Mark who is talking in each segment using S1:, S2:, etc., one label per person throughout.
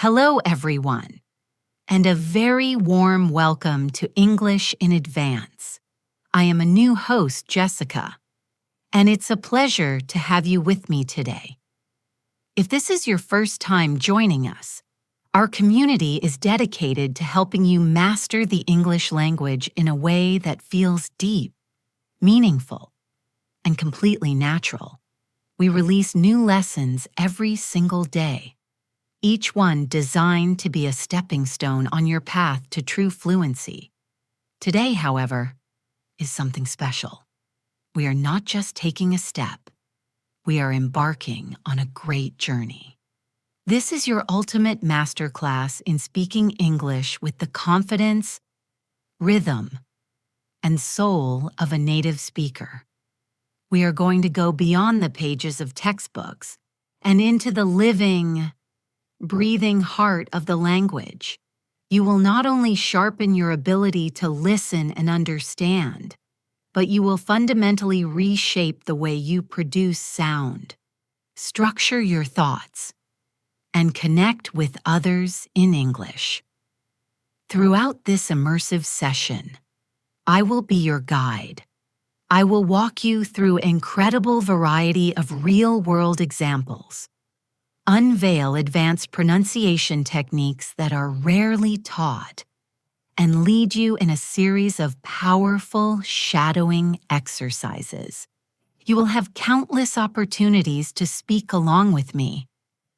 S1: Hello, everyone, and a very warm welcome to English in Advance. I am a new host, Jessica, and it's a pleasure to have you with me today. If this is your first time joining us, our community is dedicated to helping you master the English language in a way that feels deep, meaningful, and completely natural. We release new lessons every single day, each one designed to be a stepping stone on your path to true fluency. Today, however, is something special. We are not just taking a step, we are embarking on a great journey. This is your ultimate masterclass in speaking English with the confidence, rhythm, and soul of a native speaker. We are going to go beyond the pages of textbooks and into the living, breathing heart of the language. You will not only sharpen your ability to listen and understand, but you will fundamentally reshape the way you produce sound, structure your thoughts, and connect with others in English. Throughout this immersive session, I will be your guide. I will walk you through incredible variety of real-world examples, unveil advanced pronunciation techniques that are rarely taught, and lead you in a series of powerful shadowing exercises. You will have countless opportunities to speak along with me,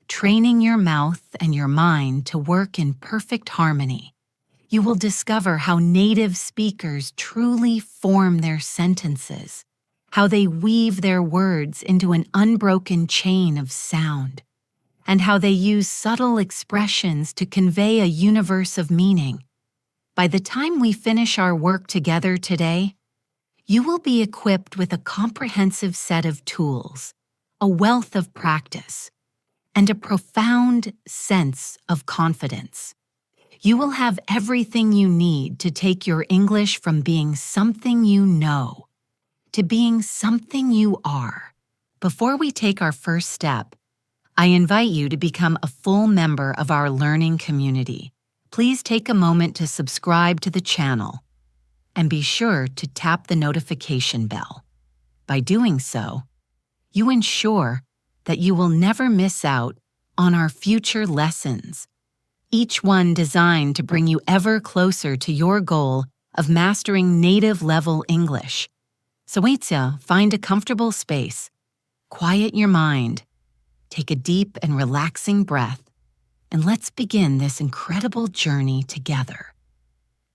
S1: training your mouth and your mind to work in perfect harmony. You will discover how native speakers truly form their sentences, how they weave their words into an unbroken chain of sound, and how they use subtle expressions to convey a universe of meaning. By the time we finish our work together today, you will be equipped with a comprehensive set of tools, a wealth of practice, and a profound sense of confidence. You will have everything you need to take your English from being something you know to being something you are. Before we take our first step, I invite you to become a full member of our learning community. Please take a moment to subscribe to the channel and be sure to tap the notification bell. By doing so, you ensure that you will never miss out on our future lessons, each one designed to bring you ever closer to your goal of mastering native-level English. So find a comfortable space, quiet your mind, take a deep and relaxing breath, and let's begin this incredible journey together.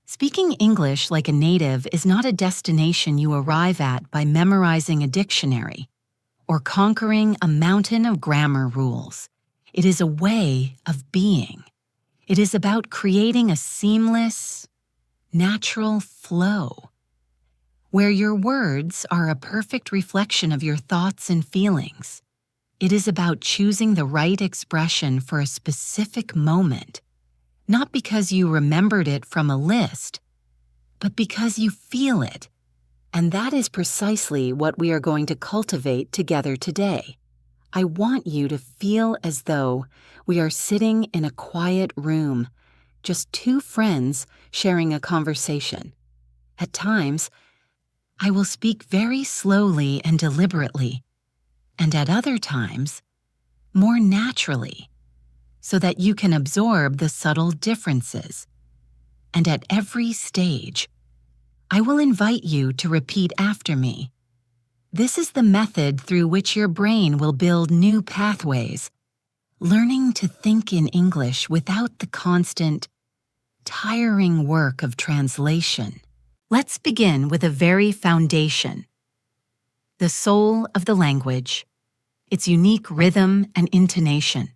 S1: Speaking English like a native is not a destination you arrive at by memorizing a dictionary or conquering a mountain of grammar rules. It is a way of being. It is about creating a seamless, natural flow where your words are a perfect reflection of your thoughts and feelings. It is about choosing the right expression for a specific moment, not because you remembered it from a list, but because you feel it. And that is precisely what we are going to cultivate together today. I want you to feel as though we are sitting in a quiet room, just two friends sharing a conversation. At times, I will speak very slowly and deliberately, and at other times, more naturally, so that you can absorb the subtle differences. And at every stage, I will invite you to repeat after me. This is the method through which your brain will build new pathways, learning to think in English without the constant, tiring work of translation. Let's begin with a very foundation, the soul of the language, its unique rhythm and intonation.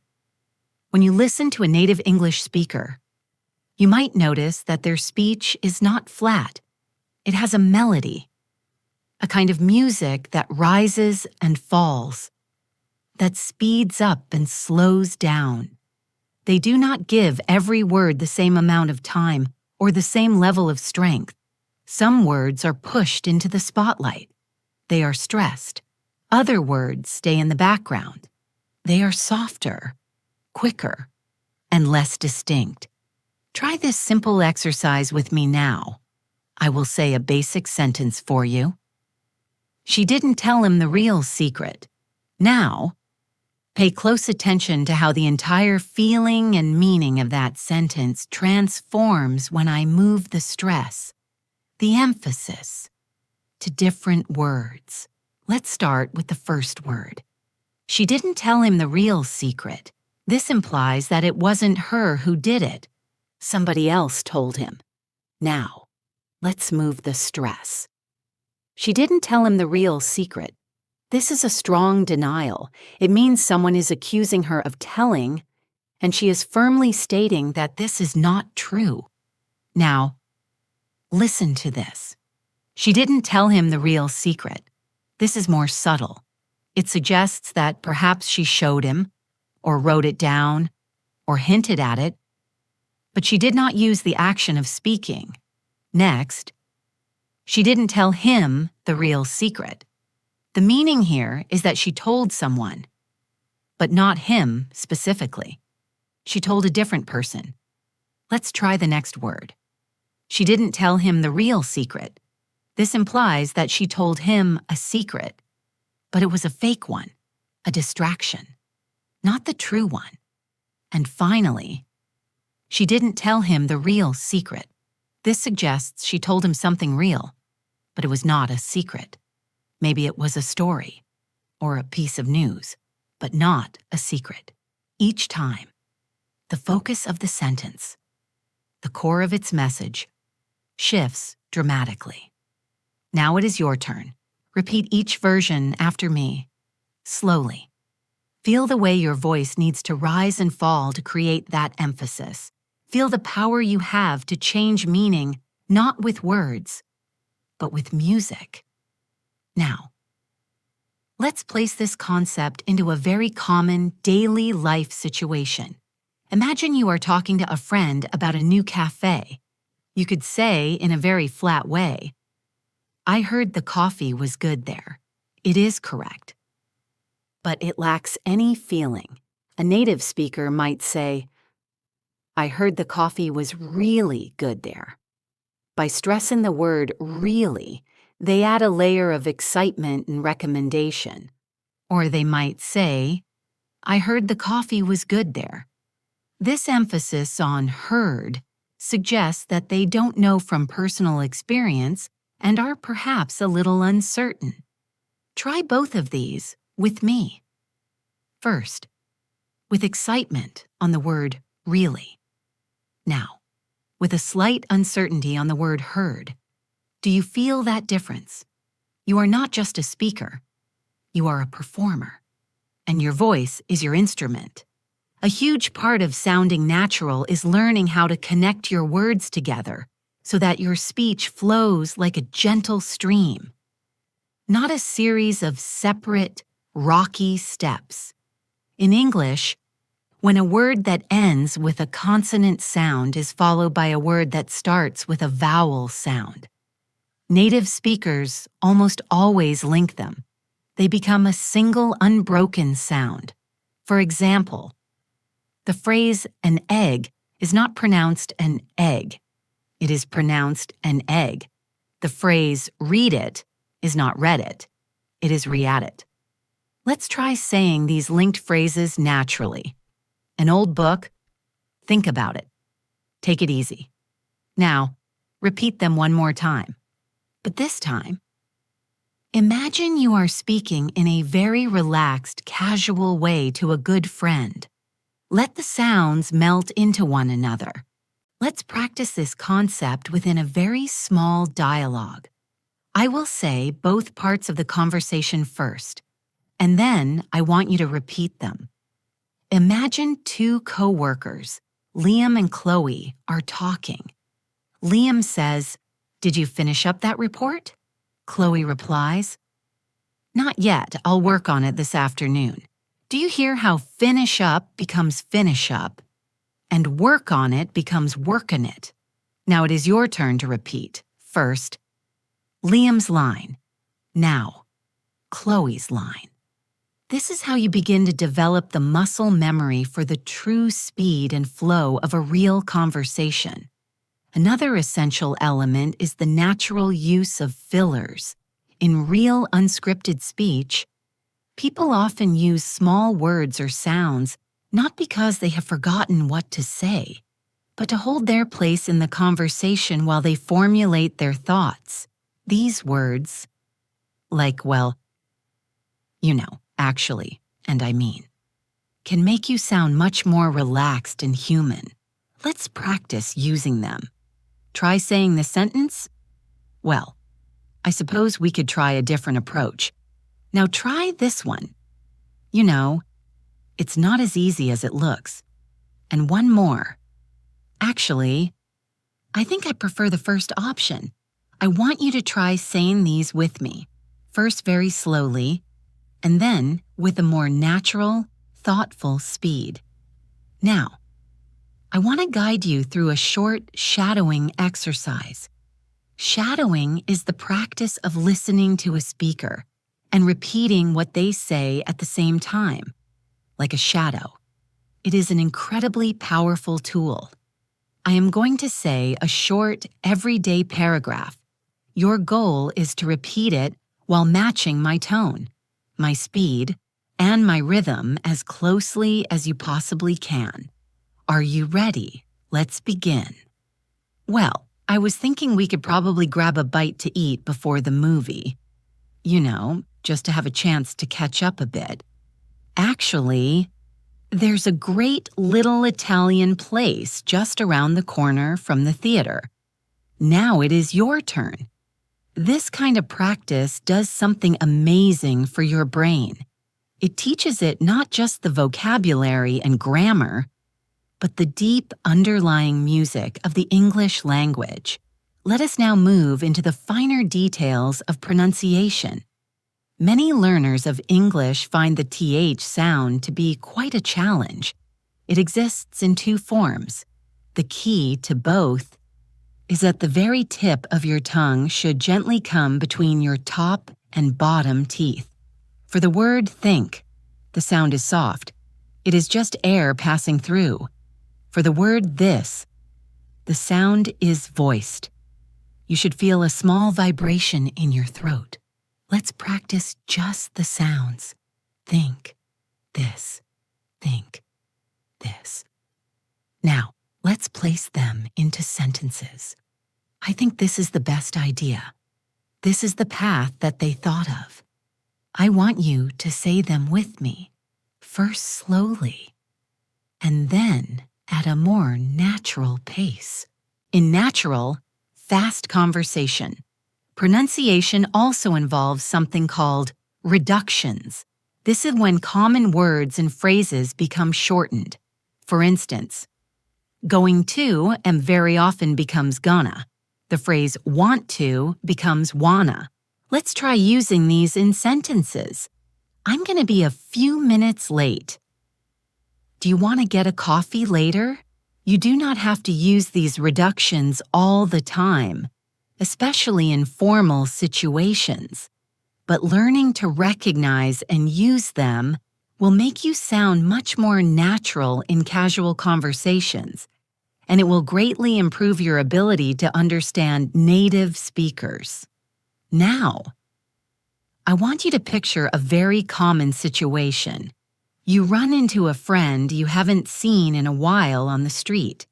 S1: When you listen to a native English speaker, you might notice that their speech is not flat. It has a melody, a kind of music that rises and falls, that speeds up and slows down. They do not give every word the same amount of time or the same level of strength. Some words are pushed into the spotlight. They are stressed. Other words stay in the background. They are softer, quicker, and less distinct. Try this simple exercise with me now. I will say a basic sentence for you. She didn't tell him the real secret. Now, pay close attention to how the entire feeling and meaning of that sentence transforms when I move the stress, the emphasis, to different words. Let's start with the first word. She didn't tell him the real secret. This implies that it wasn't her who did it. Somebody else told him. Now, let's move the stress. She didn't tell him the real secret. This is a strong denial. It means someone is accusing her of telling, and she is firmly stating that this is not true. Now, listen to this. She didn't tell him the real secret. This is more subtle. It suggests that perhaps she showed him, or wrote it down, or hinted at it, but she did not use the action of speaking. Next, she didn't tell him the real secret. The meaning here is that she told someone, but not him specifically. She told a different person. Let's try the next word. She didn't tell him the real secret. This implies that she told him a secret, but it was a fake one, a distraction, not the true one. And finally, she didn't tell him the real secret. This suggests she told him something real, but it was not a secret. Maybe it was a story or a piece of news, but not a secret. Each time, the focus of the sentence, the core of its message, shifts dramatically. Now it is your turn. Repeat each version after me, slowly. Feel the way your voice needs to rise and fall to create that emphasis. Feel the power you have to change meaning, not with words, but with music. Now, let's place this concept into a very common daily life situation. Imagine you are talking to a friend about a new cafe. You could say in a very flat way, I heard the coffee was good there. It is correct. But it lacks any feeling. A native speaker might say, I heard the coffee was really good there. By stressing the word really, they add a layer of excitement and recommendation. Or they might say, I heard the coffee was good there. This emphasis on heard suggests that they don't know from personal experience and are perhaps a little uncertain. Try both of these with me. First, with excitement on the word really. Now, with a slight uncertainty on the word heard. Do you feel that difference? You are not just a speaker. You are a performer. And your voice is your instrument. A huge part of sounding natural is learning how to connect your words together so that your speech flows like a gentle stream, not a series of separate, rocky steps. In English, when a word that ends with a consonant sound is followed by a word that starts with a vowel sound, native speakers almost always link them. They become a single unbroken sound. For example, the phrase an egg is not pronounced an egg. It is pronounced an egg. The phrase read it is not read it. It is re-at it. Let's try saying these linked phrases naturally. An old book, think about it. Take it easy. Now, repeat them one more time. But this time, imagine you are speaking in a very relaxed, casual way to a good friend. Let the sounds melt into one another. Let's practice this concept within a very small dialogue. I will say both parts of the conversation first, and then I want you to repeat them. Imagine two co-workers, Liam and Chloe, are talking. Liam says, "Did you finish up that report?" Chloe replies, "Not yet, I'll work on it this afternoon." Do you hear how finish up becomes finish up, and work on it becomes work on it? Now it is your turn to repeat. First, Liam's line. Now, Chloe's line. This is how you begin to develop the muscle memory for the true speed and flow of a real conversation. Another essential element is the natural use of fillers. In real unscripted speech, people often use small words or sounds not because they have forgotten what to say, but to hold their place in the conversation while they formulate their thoughts. These words, like, well, actually, and I mean, can make you sound much more relaxed and human. Let's practice using them. Try saying the sentence, well, I suppose we could try a different approach. Now try this one. It's not as easy as it looks. And one more. Actually, I think I prefer the first option. I want you to try saying these with me. First very slowly, and then with a more natural, thoughtful speed. Now, I want to guide you through a short shadowing exercise. Shadowing is the practice of listening to a speaker and repeating what they say at the same time, like a shadow. It is an incredibly powerful tool. I am going to say a short, everyday paragraph. Your goal is to repeat it while matching my tone, my speed, and my rhythm as closely as you possibly can. Are you ready? Let's begin. Well, I was thinking we could probably grab a bite to eat before the movie. Just to have a chance to catch up a bit. Actually, there's a great little Italian place just around the corner from the theater. Now it is your turn. This kind of practice does something amazing for your brain. It teaches it not just the vocabulary and grammar, but the deep underlying music of the English language. Let us now move into the finer details of pronunciation. Many learners of English find the TH sound to be quite a challenge. It exists in two forms. The key to both is that the very tip of your tongue should gently come between your top and bottom teeth. For the word think, the sound is soft. It is just air passing through. For the word this, the sound is voiced. You should feel a small vibration in your throat. Let's practice just the sounds. Think, this, think, this. Now, let's place them into sentences. I think this is the best idea. This is the path that they thought of. I want you to say them with me, first slowly, and then at a more natural pace. In natural, fast conversation, pronunciation also involves something called reductions. This is when common words and phrases become shortened. For instance, going to and very often becomes gonna. The phrase want to becomes wanna. Let's try using these in sentences. I'm going to be a few minutes late. Do you want to get a coffee later? You do not have to use these reductions all the time, especially in formal situations. But learning to recognize and use them will make you sound much more natural in casual conversations, and it will greatly improve your ability to understand native speakers. Now, I want you to picture a very common situation. You run into a friend you haven't seen in a while on the street.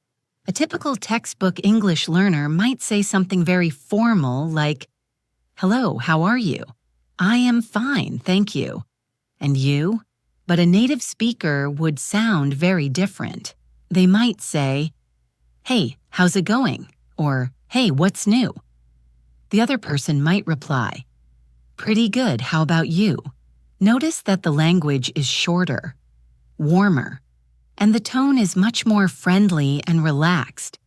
S1: A typical textbook English learner might say something very formal like, "Hello, how are you?" "I am fine, thank you." "And you?" But a native speaker would sound very different. They might say, "Hey, how's it going?" or "Hey, what's new?" The other person might reply, "Pretty good, how about you?" Notice that the language is shorter, warmer, and the tone is much more friendly and relaxed.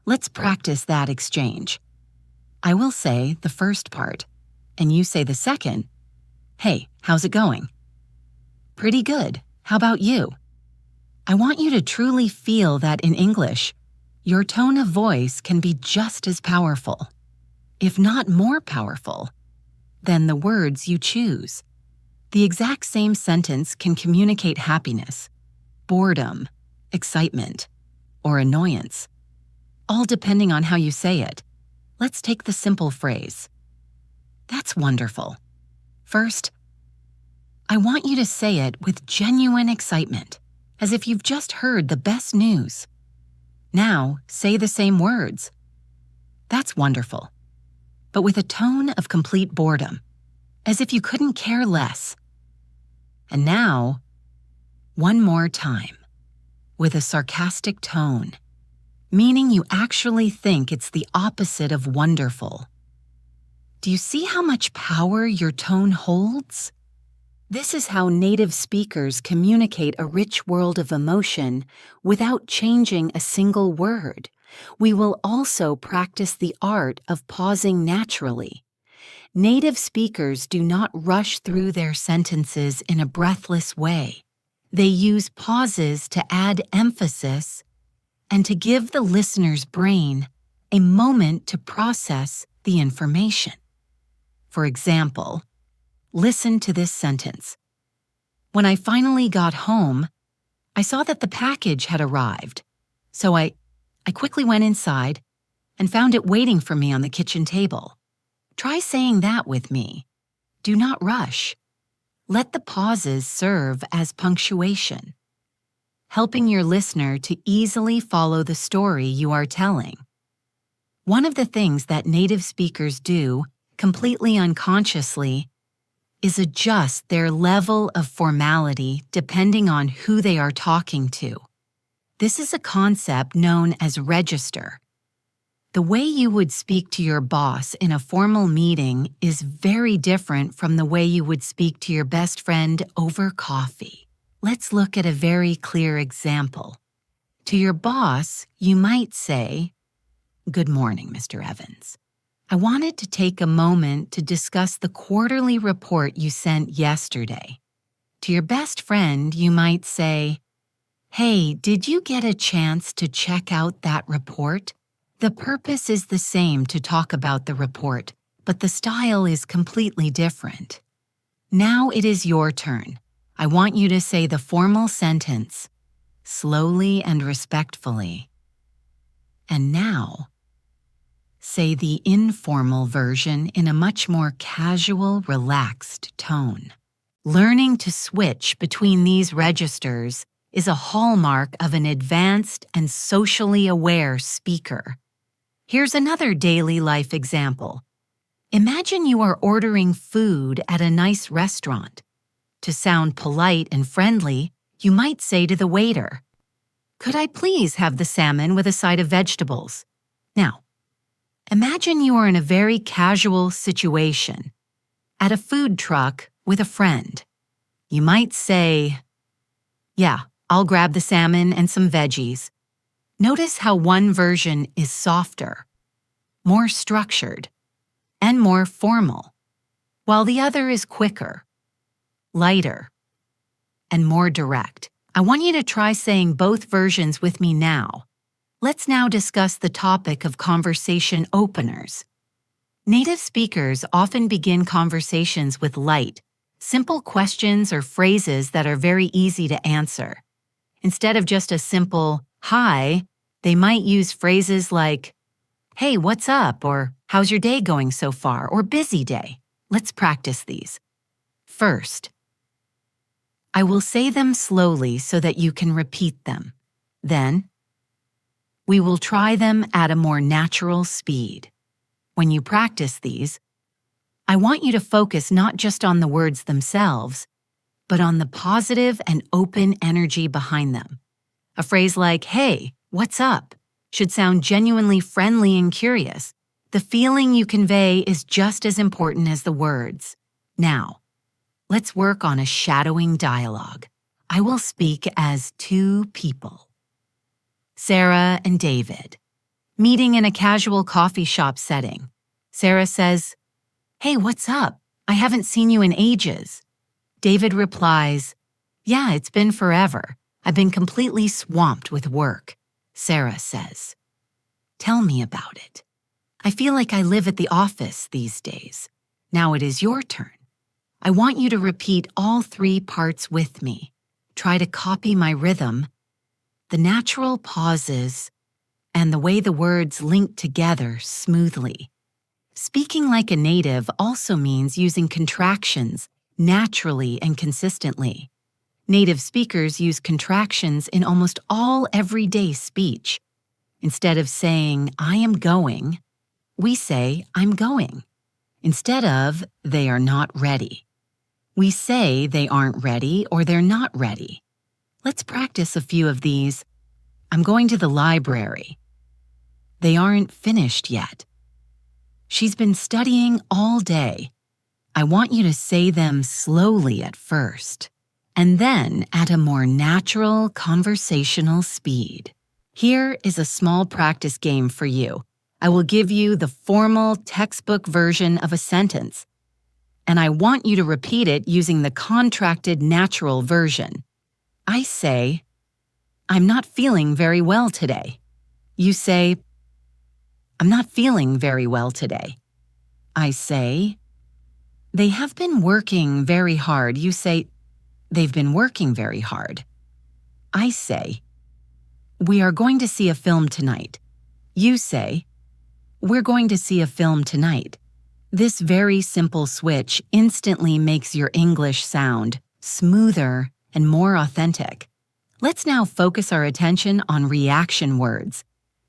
S1: Let's practice that exchange. I will say the first part, and you say the second. "Hey, how's it going?" "Pretty good. How about you?" I want you to truly feel that in English, your tone of voice can be just as powerful, if not more powerful, than the words you choose. The exact same sentence can communicate happiness, boredom, excitement, or annoyance, all depending on how you say it. Let's take the simple phrase. That's wonderful. First, I want you to say it with genuine excitement, as if you've just heard the best news. Now, say the same words. That's wonderful, but with a tone of complete boredom, as if you couldn't care less. And now, one more time, with a sarcastic tone, meaning you actually think it's the opposite of wonderful. Do you see how much power your tone holds? This is how native speakers communicate a rich world of emotion without changing a single word. We will also practice the art of pausing naturally. Native speakers do not rush through their sentences in a breathless way. They use pauses to add emphasis and to give the listener's brain a moment to process the information. For example, listen to this sentence. When I finally got home, I saw that the package had arrived, so I quickly went inside and found it waiting for me on the kitchen table. Try saying that with me. Do not rush. Let the pauses serve as punctuation, helping your listener to easily follow the story you are telling. One of the things that native speakers do, completely unconsciously, is adjust their level of formality depending on who they are talking to. This is a concept known as register. The way you would speak to your boss in a formal meeting is very different from the way you would speak to your best friend over coffee. Let's look at a very clear example. To your boss, you might say, "Good morning, Mr. Evans. I wanted to take a moment to discuss the quarterly report you sent yesterday." To your best friend, you might say, "Hey, did you get a chance to check out that report?" The purpose is the same to talk about the report, but the style is completely different. Now it is your turn. I want you to say the formal sentence, slowly and respectfully. And now, say the informal version in a much more casual, relaxed tone. Learning to switch between these registers is a hallmark of an advanced and socially aware speaker. Here's another daily life example. Imagine you are ordering food at a nice restaurant. To sound polite and friendly, you might say to the waiter, "Could I please have the salmon with a side of vegetables?" Now, imagine you are in a very casual situation, at a food truck with a friend. You might say, "Yeah, I'll grab the salmon and some veggies." Notice how one version is softer, more structured, and more formal, while the other is quicker, lighter, and more direct. I want you to try saying both versions with me now. Let's now discuss the topic of conversation openers. Native speakers often begin conversations with light, simple questions or phrases that are very easy to answer. Instead of just a simple "hi," they might use phrases like, "Hey, what's up?" or "How's your day going so far?" or "Busy day." Let's practice these. First, I will say them slowly so that you can repeat them. Then, we will try them at a more natural speed. When you practice these, I want you to focus not just on the words themselves, but on the positive and open energy behind them. A phrase like, "Hey, what's up?" should sound genuinely friendly and curious. The feeling you convey is just as important as the words. Now, let's work on a shadowing dialogue. I will speak as two people. Sarah and David, meeting in a casual coffee shop setting. Sarah says, "Hey, what's up? I haven't seen you in ages." David replies, "Yeah, it's been forever. I've been completely swamped with work." Sarah says, "Tell me about it. I feel like I live at the office these days. Now it is your turn. I want you to repeat all 3 parts with me. Try to copy my rhythm, the natural pauses, and the way the words link together smoothly. Speaking like a native also means using contractions naturally and consistently. Native speakers use contractions in almost all everyday speech. Instead of saying, I am going, we say, I'm going. Instead of, they are not ready, we say they aren't ready or they're not ready. Let's practice a few of these. I'm going to the library. They aren't finished yet. She's been studying all day. I want you to say them slowly at first, and then at a more natural conversational speed. Here is a small practice game for you. I will give you the formal textbook version of a sentence, and I want you to repeat it using the contracted natural version. I say, I'm not feeling very well today. You say, I'm not feeling very well today. I say, they have been working very hard. You say, they've been working very hard. I say, we are going to see a film tonight. You say, we're going to see a film tonight. This very simple switch instantly makes your English sound smoother and more authentic. Let's now focus our attention on reaction words.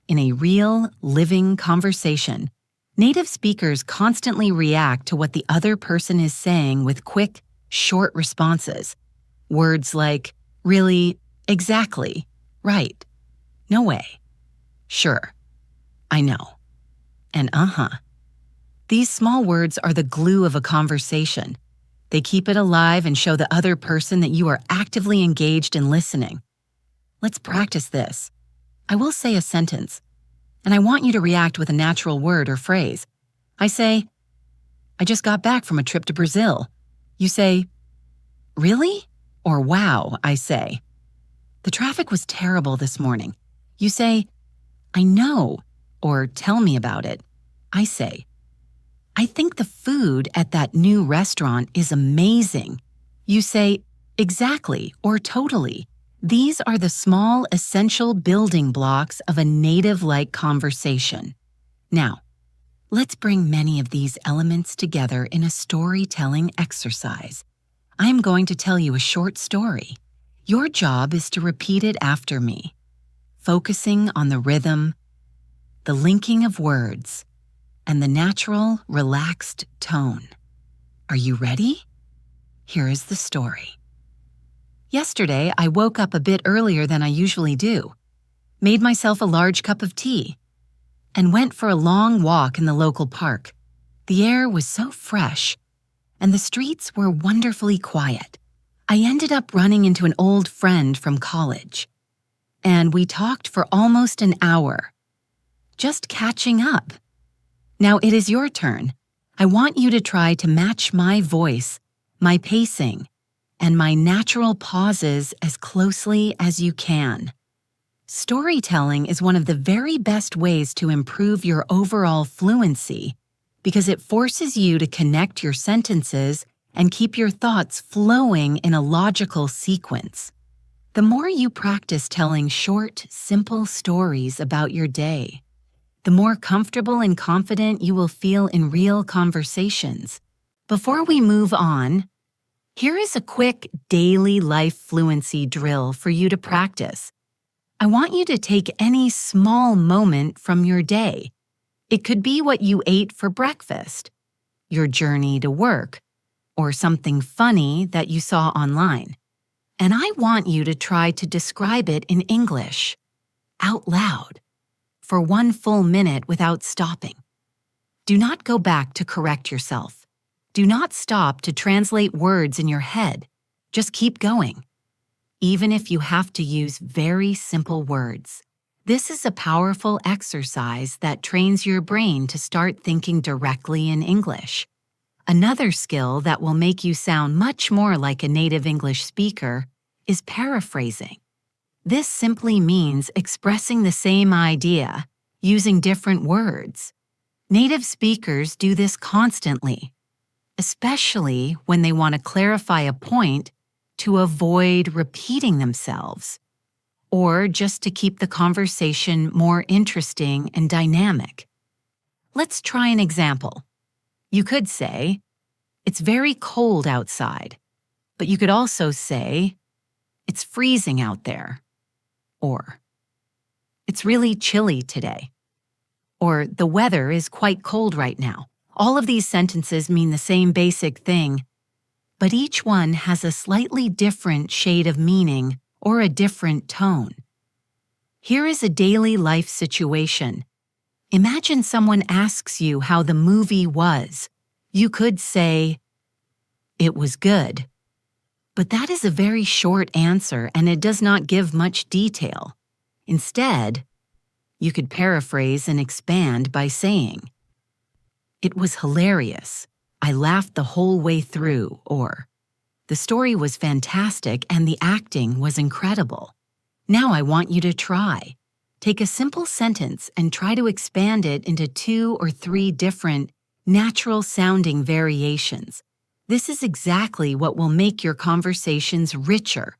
S1: In a real, living conversation, native speakers constantly react to what the other person is saying with quick, short responses. Words like, really, exactly, right, no way, sure, I know, and uh-huh. These small words are the glue of a conversation. They keep it alive and show the other person that you are actively engaged in listening. Let's practice this. I will say a sentence, and I want you to react with a natural word or phrase. I say, I just got back from a trip to Brazil. You say, really? Or wow, I say. The traffic was terrible this morning. You say, I know, or tell me about it. I say, I think the food at that new restaurant is amazing. You say, exactly, or totally. These are the small, essential building blocks of a native-like conversation. Now, let's bring many of these elements together in a storytelling exercise. I am going to tell you a short story. Your job is to repeat it after me, focusing on the rhythm, the linking of words, and the natural, relaxed tone. Are you ready? Here is the story. Yesterday, I woke up a bit earlier than I usually do, made myself a large cup of tea, and went for a long walk in the local park. The air was so fresh, and the streets were wonderfully quiet. I ended up running into an old friend from college, and we talked for almost an hour, just catching up. Now it is your turn. I want you to try to match my voice, my pacing, and my natural pauses as closely as you can. Storytelling is one of the very best ways to improve your overall fluency because it forces you to connect your sentences and keep your thoughts flowing in a logical sequence. The more you practice telling short, simple stories about your day, the more comfortable and confident you will feel in real conversations. Before we move on, here is a quick daily life fluency drill for you to practice. I want you to take any small moment from your day. It could be what you ate for breakfast, your journey to work, or something funny that you saw online. And I want you to try to describe it in English, out loud, for 1 full minute without stopping. Do not go back to correct yourself. Do not stop to translate words in your head. Just keep going. Even if you have to use very simple words. This is a powerful exercise that trains your brain to start thinking directly in English. Another skill that will make you sound much more like a native English speaker is paraphrasing. This simply means expressing the same idea using different words. Native speakers do this constantly. especially when they want to clarify a point to avoid repeating themselves, or just to keep the conversation more interesting and dynamic. Let's try an example. You could say, "It's very cold outside," but you could also say, "It's freezing out there," or "It's really chilly today," or "The weather is quite cold right now." All of these sentences mean the same basic thing, but each one has a slightly different shade of meaning or a different tone. Here is a daily life situation. Imagine someone asks you how the movie was. You could say, "It was good." But that is a very short answer and it does not give much detail. Instead, you could paraphrase and expand by saying, "It was hilarious. I laughed the whole way through," or "The story was fantastic and the acting was incredible. Now I want you to try." Take a simple sentence and try to expand it into 2 or 3 different, natural-sounding variations. This is exactly what will make your conversations richer,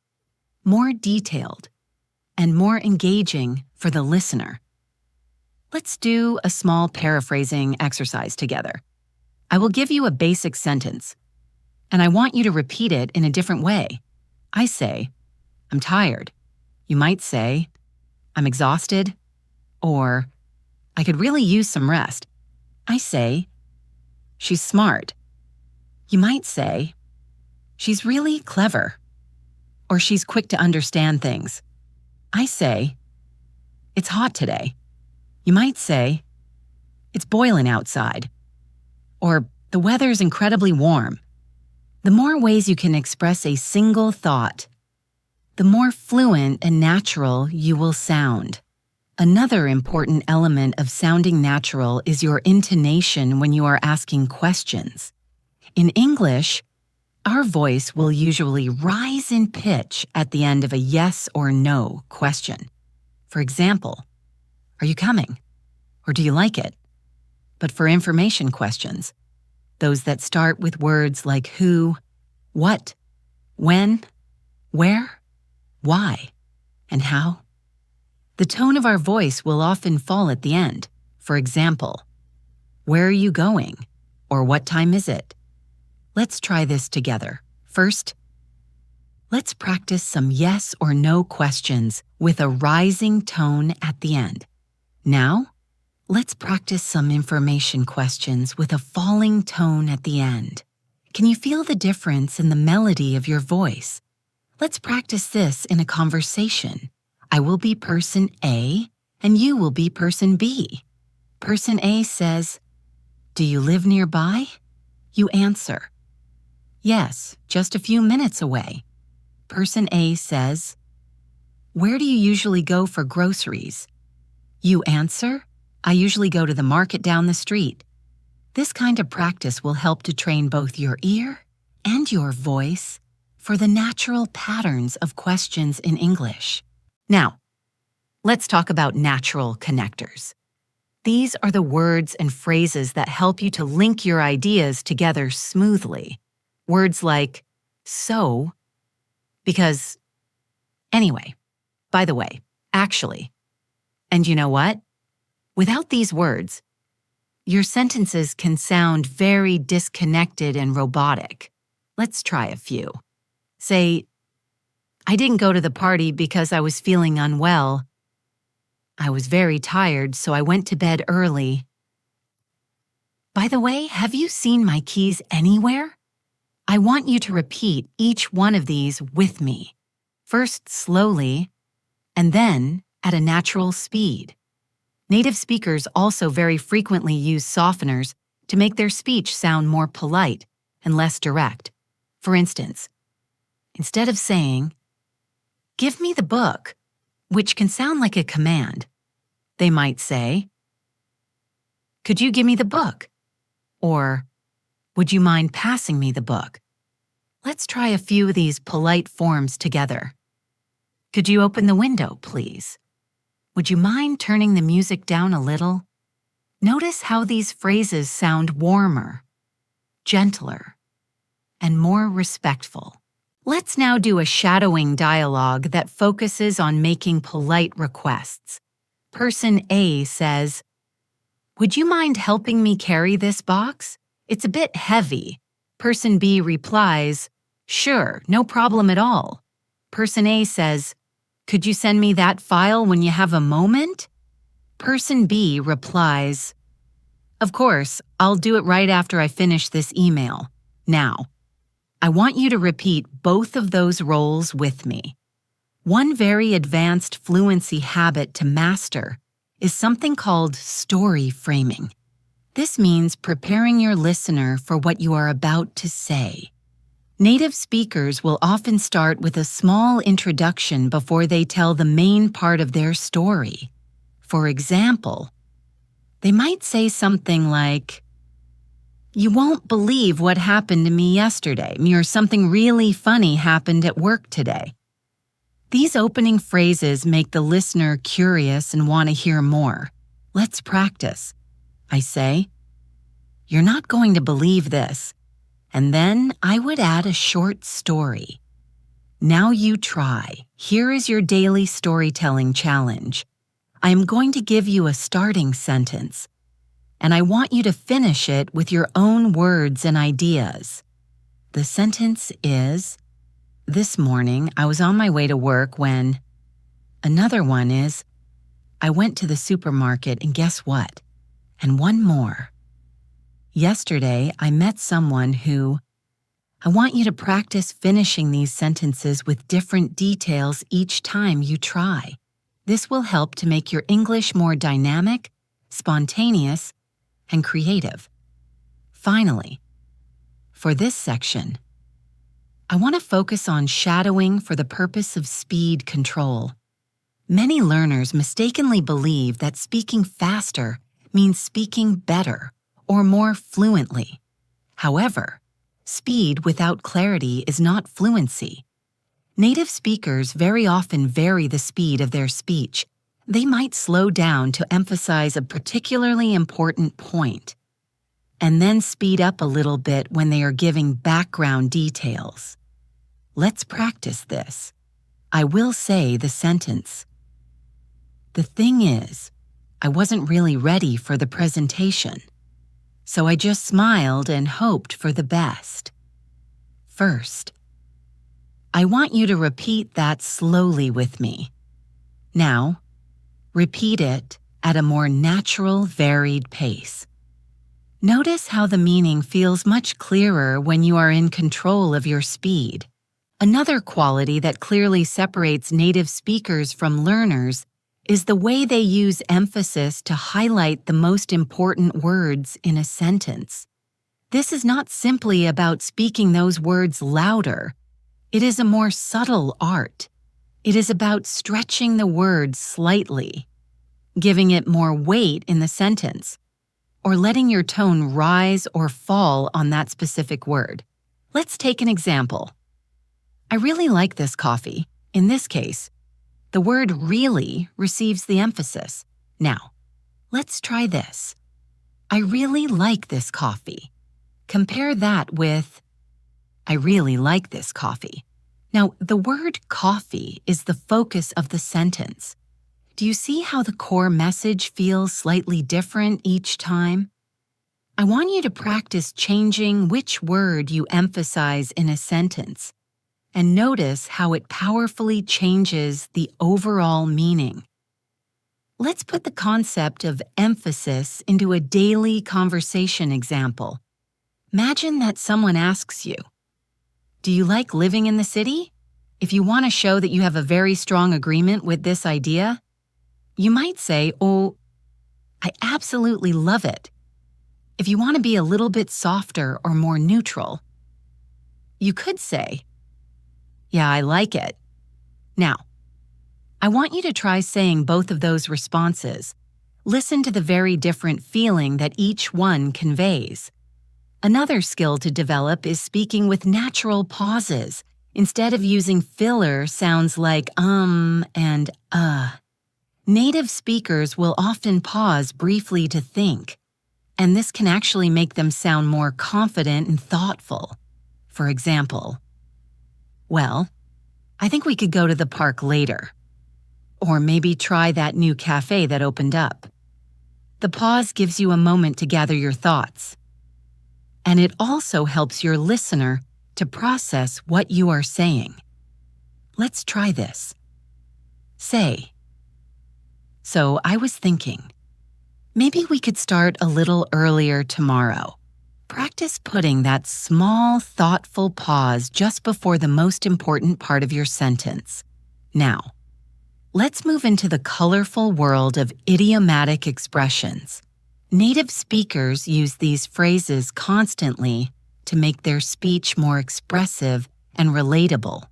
S1: more detailed, and more engaging for the listener. Let's do a small paraphrasing exercise together. I will give you a basic sentence, and I want you to repeat it in a different way. I say, "I'm tired." You might say, "I'm exhausted," or "I could really use some rest." I say, "She's smart." You might say, "She's really clever," or "She's quick to understand things." I say, "It's hot today." You might say, "It's boiling outside," or "The weather's incredibly warm." The more ways you can express a single thought, the more fluent and natural you will sound. Another important element of sounding natural is your intonation when you are asking questions. In English, our voice will usually rise in pitch at the end of a yes or no question. For example, "Are you coming?" or "Do you like it?" But for information questions, those that start with words like who, what, when, where, why, and how, the tone of our voice will often fall at the end. For example, "Where are you going?" or "What time is it?" Let's try this together. First, let's practice some yes or no questions with a rising tone at the end. Now, let's practice some information questions with a falling tone at the end. Can you feel the difference in the melody of your voice? Let's practice this in a conversation. I will be person A, and you will be person B. Person A says, "Do you live nearby?" You answer, "Yes, just a few minutes away." Person A says, "Where do you usually go for groceries?" You answer, "I usually go to the market down the street." This kind of practice will help to train both your ear and your voice for the natural patterns of questions in English. Now, let's talk about natural connectors. These are the words and phrases that help you to link your ideas together smoothly. Words like "so," because, anyway, by the way, actually, and you know what? Without these words, your sentences can sound very disconnected and robotic. Let's try a few. Say, "I didn't go to the party because I was feeling unwell. I was very tired, so I went to bed early. By the way, have you seen my keys anywhere?" I want you to repeat each one of these with me, first slowly, and then at a natural speed. Native speakers also very frequently use softeners to make their speech sound more polite and less direct. For instance, instead of saying, "Give me the book," which can sound like a command, they might say, "Could you give me the book?" Or, "Would you mind passing me the book?" Let's try a few of these polite forms together. "Could you open the window, please?" "Would you mind turning the music down a little?" Notice how these phrases sound warmer. gentler, and more respectful. Let's now do a shadowing dialogue that focuses on making polite requests. Person A says, "Would you mind helping me carry this box? It's a bit heavy." Person B replies, "Sure, no problem at all." Person A says, "Could you send me that file when you have a moment?" Person B replies, "Of course, I'll do it right after I finish this email. Now, I want you to repeat both of those roles with me. One very advanced fluency habit to master is something called story framing. This means preparing your listener for what you are about to say. Native speakers will often start with a small introduction before they tell the main part of their story. For example, they might say something like, "You won't believe what happened to me yesterday," or "Something really funny happened at work today." These opening phrases make the listener curious and want to hear more. Let's practice. I say, "You're not going to believe this." And then I would add a short story. Now you try. Here is your daily storytelling challenge. I am going to give you a starting sentence, and I want you to finish it with your own words and ideas. The sentence is, "This morning I was on my way to work when..." Another one is, "I went to the supermarket and guess what?" And one more. "Yesterday I met someone who..." I want you to practice finishing these sentences with different details each time you try. This will help to make your English more dynamic, spontaneous, and creative. Finally, for this section, I want to focus on shadowing for the purpose of speed control. Many learners mistakenly believe that speaking faster means speaking better or more fluently. However, speed without clarity is not fluency. Native speakers very often vary the speed of their speech. They might slow down to emphasize a particularly important point, and then speed up a little bit when they are giving background details. Let's practice this. I will say the sentence. "The thing is, I wasn't really ready for the presentation, so I just smiled and hoped for the best." First, I want you to repeat that slowly with me. Now, repeat it at a more natural, varied pace. Notice how the meaning feels much clearer when you are in control of your speed. Another quality that clearly separates native speakers from learners is the way they use emphasis to highlight the most important words in a sentence. This is not simply about speaking those words louder. It is a more subtle art. It is about stretching the word slightly, giving it more weight in the sentence, or letting your tone rise or fall on that specific word. Let's take an example. "I really like this coffee." In this case, the word "really" receives the emphasis. Now, let's try this. "I really like this coffee." Compare that with, "I really like this coffee." Now, the word "coffee" is the focus of the sentence. Do you see how the core message feels slightly different each time? I want you to practice changing which word you emphasize in a sentence, and notice how it powerfully changes the overall meaning. Let's put the concept of emphasis into a daily conversation example. Imagine that someone asks you, "Do you like living in the city?" If you want to show that you have a very strong agreement with this idea, you might say, "Oh, I absolutely love it." If you want to be a little bit softer or more neutral, you could say, "Yeah, I like it." Now, I want you to try saying both of those responses. Listen to the very different feeling that each one conveys. Another skill to develop is speaking with natural pauses. Instead of using filler sounds like and Native speakers will often pause briefly to think, and this can actually make them sound more confident and thoughtful. For example, well, I think we could go to the park later. Or maybe try that new cafe that opened up. The pause gives you a moment to gather your thoughts. And it also helps your listener to process what you are saying. Let's try this. Say, so I was thinking, maybe we could start a little earlier tomorrow. Practice putting that small, thoughtful pause just before the most important part of your sentence. Now, let's move into the colorful world of idiomatic expressions. Native speakers use these phrases constantly to make their speech more expressive and relatable.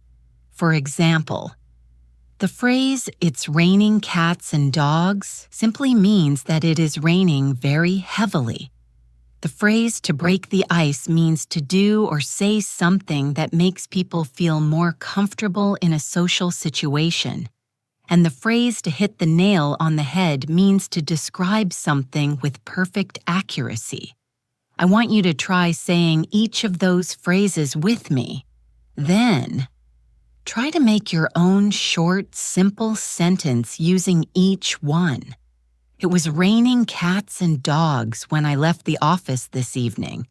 S1: For example, the phrase, "It's raining cats and dogs," simply means that it is raining very heavily. The phrase "to break the ice" means to do or say something that makes people feel more comfortable in a social situation. And the phrase "to hit the nail on the head" means to describe something with perfect accuracy. I want you to try saying each of those phrases with me. Then, try to make your own short, simple sentence using each one. It was raining cats and dogs when I left the office this evening.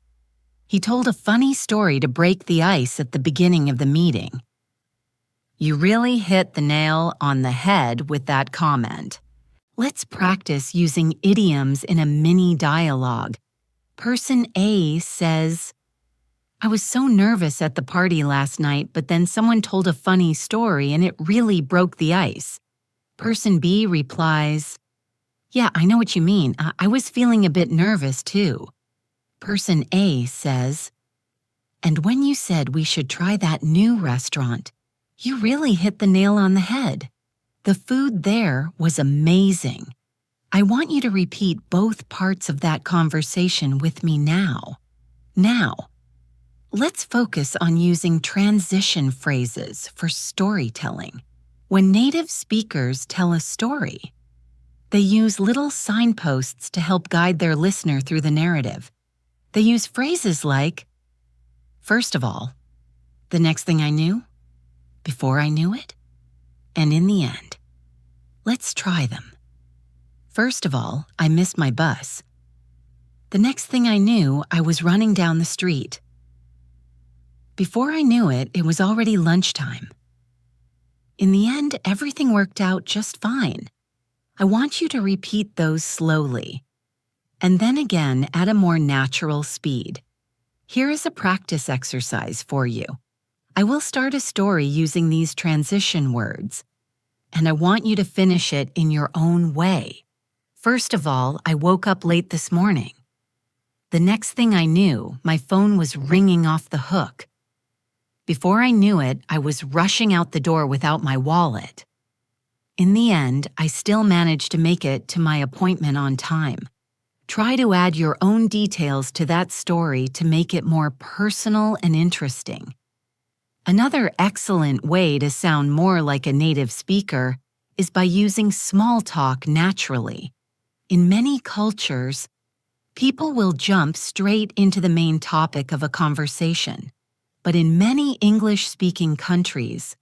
S1: He told a funny story to break the ice at the beginning of the meeting. You really hit the nail on the head with that comment. Let's practice using idioms in a mini dialogue. Person A says, "I was so nervous at the party last night, but then someone told a funny story and it really broke the ice." Person B replies, "Yeah, I know what you mean. I was feeling a bit nervous too." Person A says, "And when you said we should try that new restaurant, you really hit the nail on the head. The food there was amazing." I want you to repeat both parts of that conversation with me now. Now, let's focus on using transition phrases for storytelling. When native speakers tell a story, they use little signposts to help guide their listener through the narrative. They use phrases like, "First of all," "the next thing I knew," "before I knew it," and "in the end." Let's try them. First of all, I missed my bus. The next thing I knew, I was running down the street. Before I knew it, it was already lunchtime. In the end, everything worked out just fine. I want you to repeat those slowly, and then again at a more natural speed. Here is a practice exercise for you. I will start a story using these transition words, and I want you to finish it in your own way. First of all, I woke up late this morning. The next thing I knew, my phone was ringing off the hook. Before I knew it, I was rushing out the door without my wallet. In the end, I still managed to make it to my appointment on time. Try to add your own details to that story to make it more personal and interesting. Another excellent way to sound more like a native speaker is by using small talk naturally. In many cultures, people will jump straight into the main topic of a conversation. But in many English-speaking countries,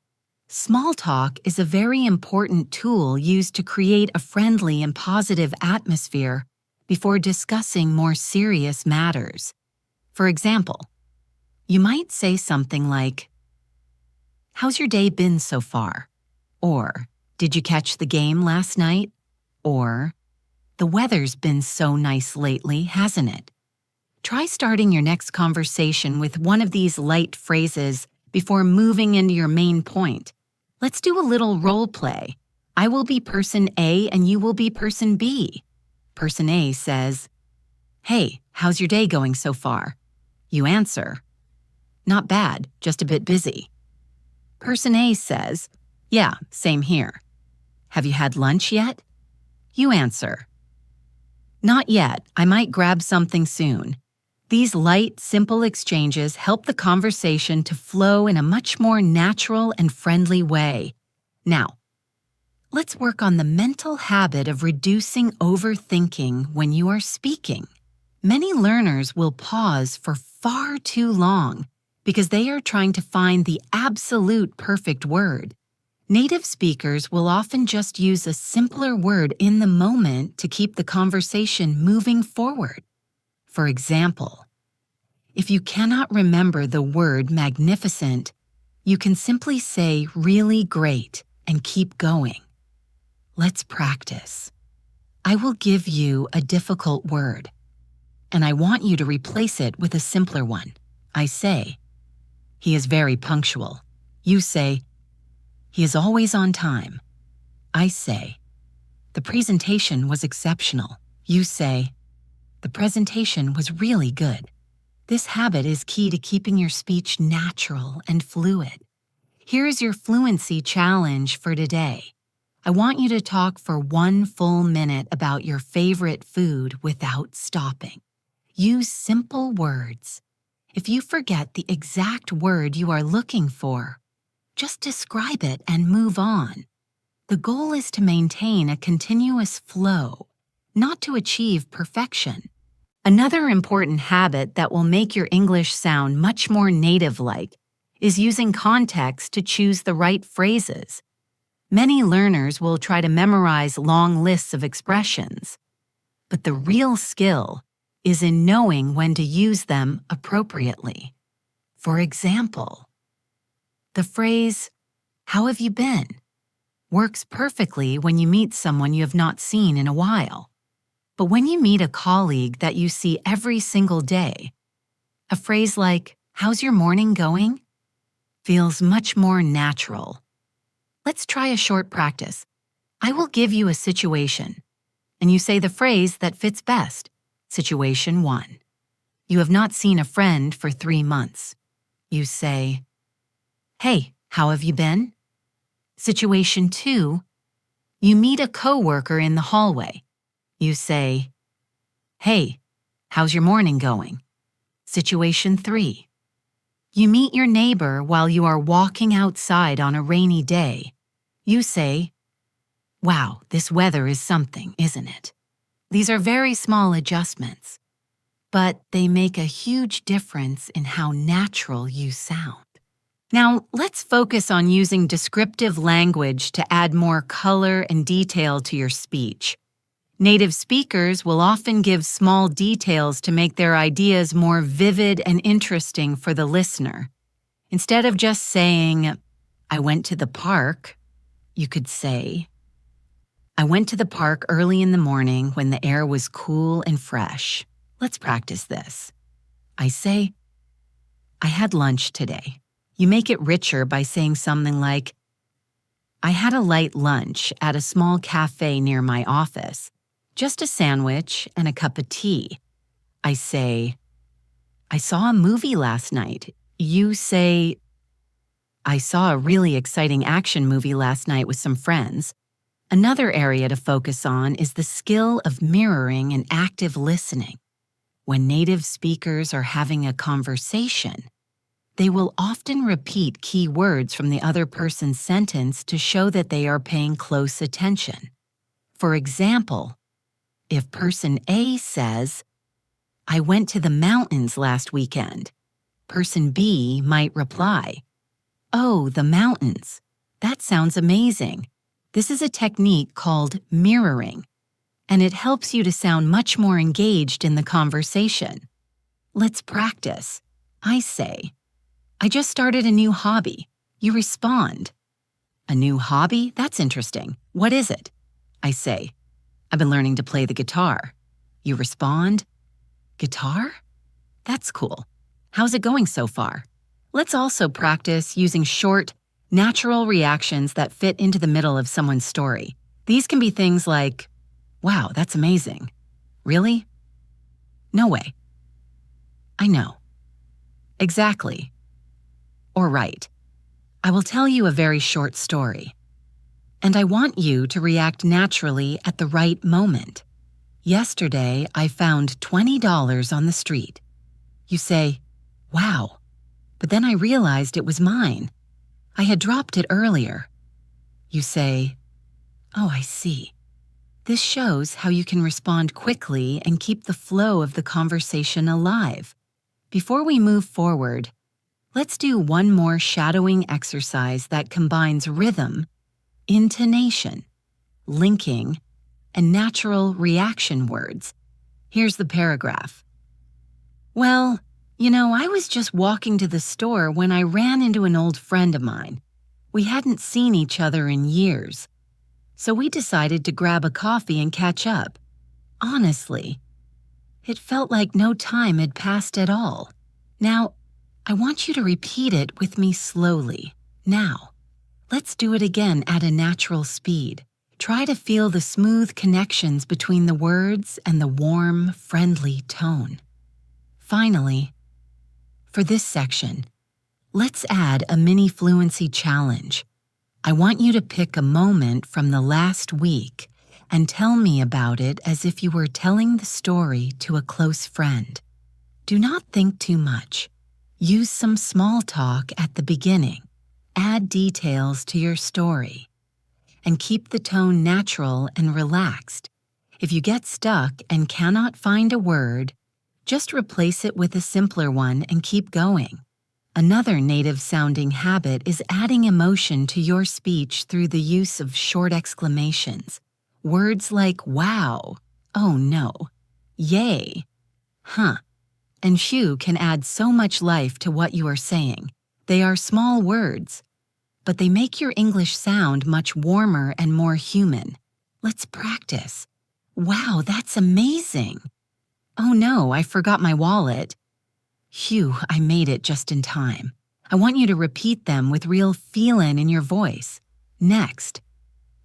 S1: small talk is a very important tool used to create a friendly and positive atmosphere before discussing more serious matters. For example, you might say something like, "How's your day been so far?" Or, "Did you catch the game last night?" Or, "The weather's been so nice lately, hasn't it?" Try starting your next conversation with one of these light phrases before moving into your main point. Let's do a little role play. I will be person A and you will be person B. Person A says, "Hey, how's your day going so far?" You answer, "Not bad, just a bit busy." Person A says, "Yeah, same here." "Have you had lunch yet?" You answer, "Not yet, I might grab something soon." These light, simple exchanges help the conversation to flow in a much more natural and friendly way. Now, let's work on the mental habit of reducing overthinking when you are speaking. Many learners will pause for far too long because they are trying to find the absolute perfect word. Native speakers will often just use a simpler word in the moment to keep the conversation moving forward. For example, if you cannot remember the word magnificent, you can simply say really great and keep going. Let's practice. I will give you a difficult word, and I want you to replace it with a simpler one. I say, he is very punctual. You say, he is always on time. I say, the presentation was exceptional. You say, the presentation was really good. This habit is key to keeping your speech natural and fluid. Here is your fluency challenge for today. I want you to talk for 1 full minute about your favorite food without stopping. Use simple words. If you forget the exact word you are looking for, just describe it and move on. The goal is to maintain a continuous flow, not to achieve perfection. Another important habit that will make your English sound much more native-like is using context to choose the right phrases. Many learners will try to memorize long lists of expressions, but the real skill is in knowing when to use them appropriately. For example, the phrase, "How have you been?" works perfectly when you meet someone you have not seen in a while. But when you meet a colleague that you see every single day, a phrase like, "How's your morning going?" feels much more natural. Let's try a short practice. I will give you a situation, and you say the phrase that fits best. Situation 1. You have not seen a friend for 3 months. You say, "Hey, how have you been?" Situation 2. You meet a coworker in the hallway. You say, "Hey, how's your morning going?" Situation 3. You meet your neighbor while you are walking outside on a rainy day. You say, "Wow, this weather is something, isn't it?" These are very small adjustments, but they make a huge difference in how natural you sound. Now, let's focus on using descriptive language to add more color and detail to your speech. Native speakers will often give small details to make their ideas more vivid and interesting for the listener. Instead of just saying, "I went to the park," you could say, "I went to the park early in the morning when the air was cool and fresh." Let's practice this. I say, "I had lunch today." You make it richer by saying something like, "I had a light lunch at a small cafe near my office. Just a sandwich and a cup of tea." I say, "I saw a movie last night." You say, "I saw a really exciting action movie last night with some friends." Another area to focus on is the skill of mirroring and active listening. When native speakers are having a conversation, they will often repeat key words from the other person's sentence to show that they are paying close attention. For example, if person A says, "I went to the mountains last weekend," person B might reply, "Oh, the mountains. That sounds amazing." This is a technique called mirroring, and it helps you to sound much more engaged in the conversation. Let's practice. I say, "I just started a new hobby." You respond, "A new hobby? That's interesting. What is it?" I say, "I've been learning to play the guitar." You respond, "Guitar? That's cool. How's it going so far?" Let's also practice using short, natural reactions that fit into the middle of someone's story. These can be things like, "Wow, that's amazing." "Really?" "No way." "I know." "Exactly." Or "Right. I will tell you a very short story. And I want you to react naturally at the right moment. Yesterday, I found $20 on the street." You say, "Wow, but then I realized it was mine. I had dropped it earlier." You say, "Oh, I see. This shows how you can respond quickly and keep the flow of the conversation alive. Before we move forward, let's do one more shadowing exercise that combines rhythm, intonation, linking, and natural reaction words. Here's the paragraph. Well, I was just walking to the store when I ran into an old friend of mine. We hadn't seen each other in years, so we decided to grab a coffee and catch up. Honestly, it felt like no time had passed at all. Now, I want you to repeat it with me slowly. Now, let's do it again at a natural speed. Try to feel the smooth connections between the words and the warm, friendly tone. Finally, for this section, let's add a mini fluency challenge. I want you to pick a moment from the last week and tell me about it as if you were telling the story to a close friend. Do not think too much. Use some small talk at the beginning. Add details to your story. And keep the tone natural and relaxed. If you get stuck and cannot find a word, just replace it with a simpler one and keep going. Another native-sounding habit is adding emotion to your speech through the use of short exclamations. Words like wow, oh no, yay, huh, and phew can add so much life to what you are saying. They are small words, but they make your English sound much warmer and more human. Let's practice. Wow, that's amazing. Oh no, I forgot my wallet. Phew, I made it just in time. I want you to repeat them with real feeling in your voice. Next,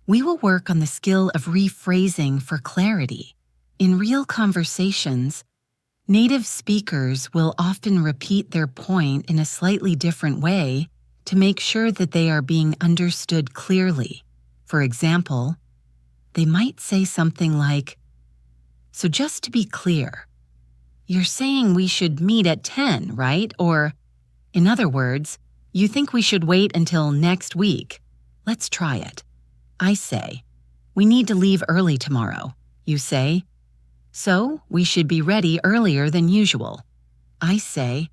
S1: we will work on the skill of rephrasing for clarity. In real conversations, native speakers will often repeat their point in a slightly different way to make sure that they are being understood clearly. For example, they might say something like, "So just to be clear, you're saying we should meet at 10, right?" Or, in other words, "You think we should wait until next week? Let's try it." I say, "We need to leave early tomorrow." You say, "So we should be ready earlier than usual." I say,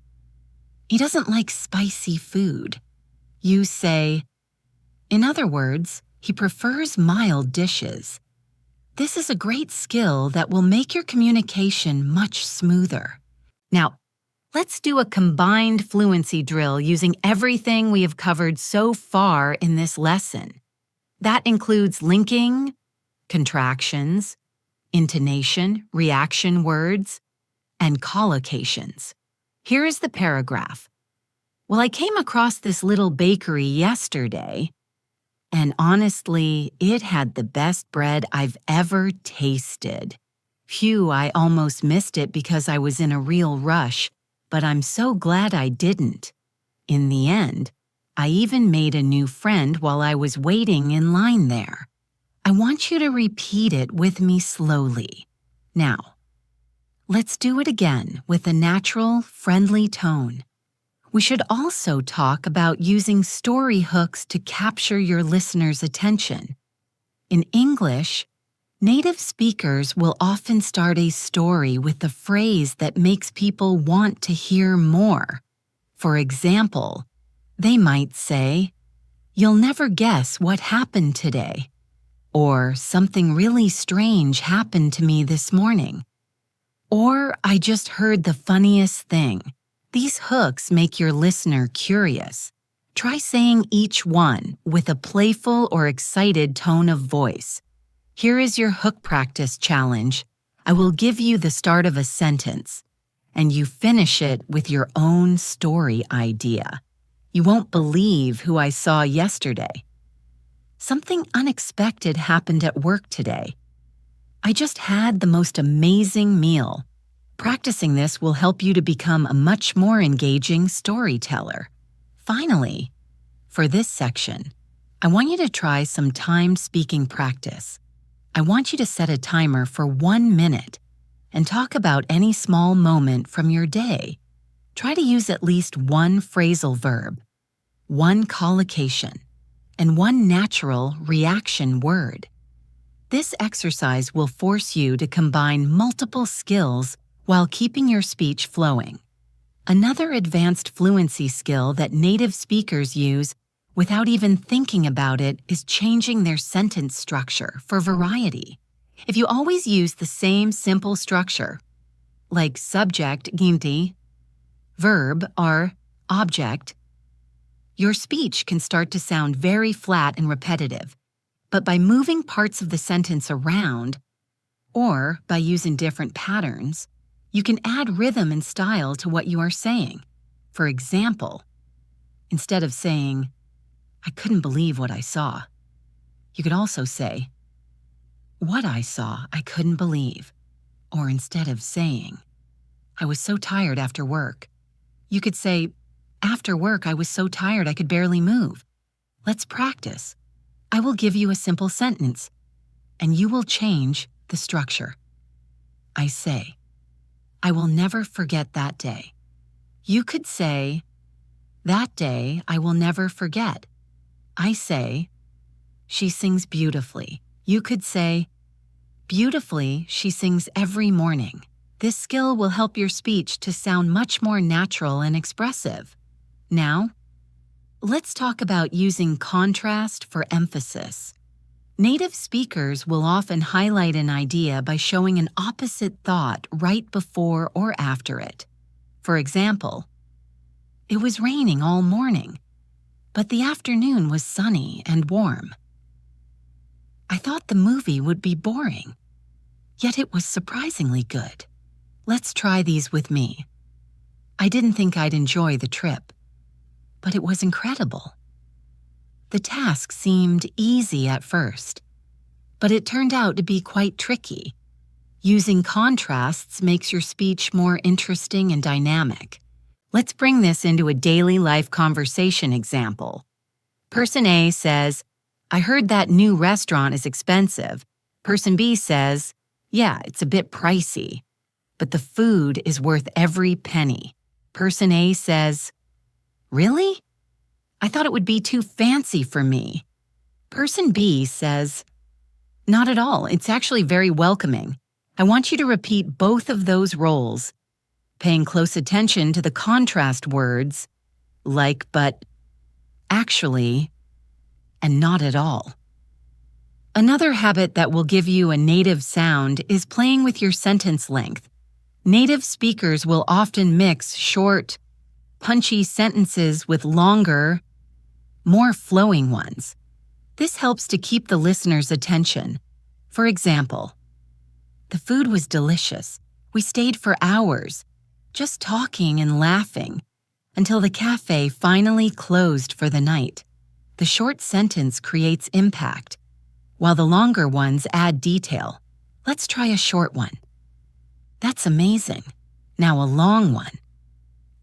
S1: "He doesn't like spicy food." You say, "In other words, he prefers mild dishes." This is a great skill that will make your communication much smoother. Now, let's do a combined fluency drill using everything we have covered so far in this lesson. That includes linking, contractions, intonation, reaction words, and collocations. Here is the paragraph. Well, I came across this little bakery yesterday, and honestly, it had the best bread I've ever tasted. Phew, I almost missed it because I was in a real rush, but I'm so glad I didn't. In the end, I even made a new friend while I was waiting in line there. I want you to repeat it with me slowly. Now, let's do it again with a natural, friendly tone. We should also talk about using story hooks to capture your listener's attention. In English, native speakers will often start a story with a phrase that makes people want to hear more. For example, they might say, "You'll never guess what happened today," or "Something really strange happened to me this morning," or "I just heard the funniest thing." These hooks make your listener curious. Try saying each one with a playful or excited tone of voice. Here is your hook practice challenge. I will give you the start of a sentence, and you finish it with your own story idea. You won't believe who I saw yesterday. Something unexpected happened at work today. I just had the most amazing meal. Practicing this will help you to become a much more engaging storyteller. Finally, for this section, I want you to try some timed speaking practice. I want you to set a timer for 1 minute and talk about any small moment from your day. Try to use at least one phrasal verb, one collocation, and one natural reaction word. This exercise will force you to combine multiple skills while keeping your speech flowing. Another advanced fluency skill that native speakers use without even thinking about it is changing their sentence structure for variety. If you always use the same simple structure, like subject, ginti, verb, or object, your speech can start to sound very flat and repetitive. But by moving parts of the sentence around, or by using different patterns, you can add rhythm and style to what you are saying. For example, instead of saying, "I couldn't believe what I saw," you could also say, "What I saw, I couldn't believe." Or instead of saying, "I was so tired after work," you could say, "After work, I was so tired I could barely move." Let's practice. I will give you a simple sentence, and you will change the structure. I say, "I will never forget that day." You could say, "That day I will never forget." I say, "She sings beautifully." You could say, "Beautifully, she sings every morning." This skill will help your speech to sound much more natural and expressive. Now, let's talk about using contrast for emphasis. Native speakers will often highlight an idea by showing an opposite thought right before or after it. For example, "It was raining all morning, but the afternoon was sunny and warm." "I thought the movie would be boring, yet it was surprisingly good." Let's try these with me. "I didn't think I'd enjoy the trip, but it was incredible." The task seemed easy at first, but it turned out to be quite tricky. Using contrasts makes your speech more interesting and dynamic. Let's bring this into a daily life conversation example. Person A says, "I heard that new restaurant is expensive." Person B says, "Yeah, it's a bit pricey, but the food is worth every penny." Person A says, "Really? I thought it would be too fancy for me." Person B says, "Not at all. It's actually very welcoming." I want you to repeat both of those roles, paying close attention to the contrast words like but, actually, and not at all. Another habit that will give you a native sound is playing with your sentence length. Native speakers will often mix short, punchy sentences with longer, more flowing ones. This helps to keep the listener's attention. For example, "The food was delicious. We stayed for hours, just talking and laughing, until the cafe finally closed for the night." The short sentence creates impact, while the longer ones add detail. Let's try a short one. "That's amazing." Now a long one.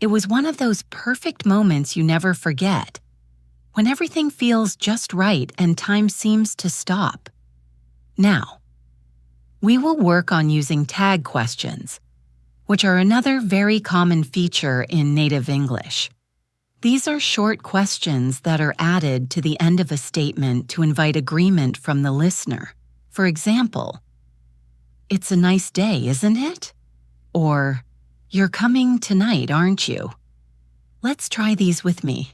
S1: "It was one of those perfect moments you never forget, when everything feels just right and time seems to stop." Now, we will work on using tag questions, which are another very common feature in native English. These are short questions that are added to the end of a statement to invite agreement from the listener. For example, "It's a nice day, isn't it?" Or, "You're coming tonight, aren't you?" Let's try these with me.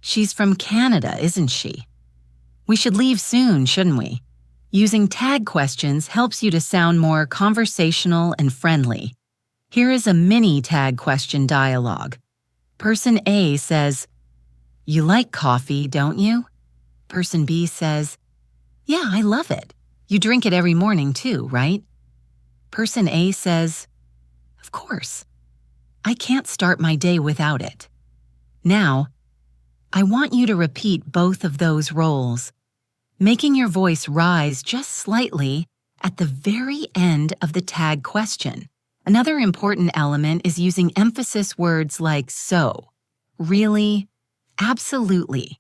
S1: "She's from Canada, isn't she? We should leave soon, shouldn't we?" Using tag questions helps you to sound more conversational and friendly. Here is a mini tag question dialogue. Person A says, "You like coffee, don't you?" Person B says, "Yeah, I love it. You drink it every morning too, right?" Person A says, "Of course. I can't start my day without it." Now, I want you to repeat both of those roles, making your voice rise just slightly at the very end of the tag question. Another important element is using emphasis words like "so," "really," "absolutely,"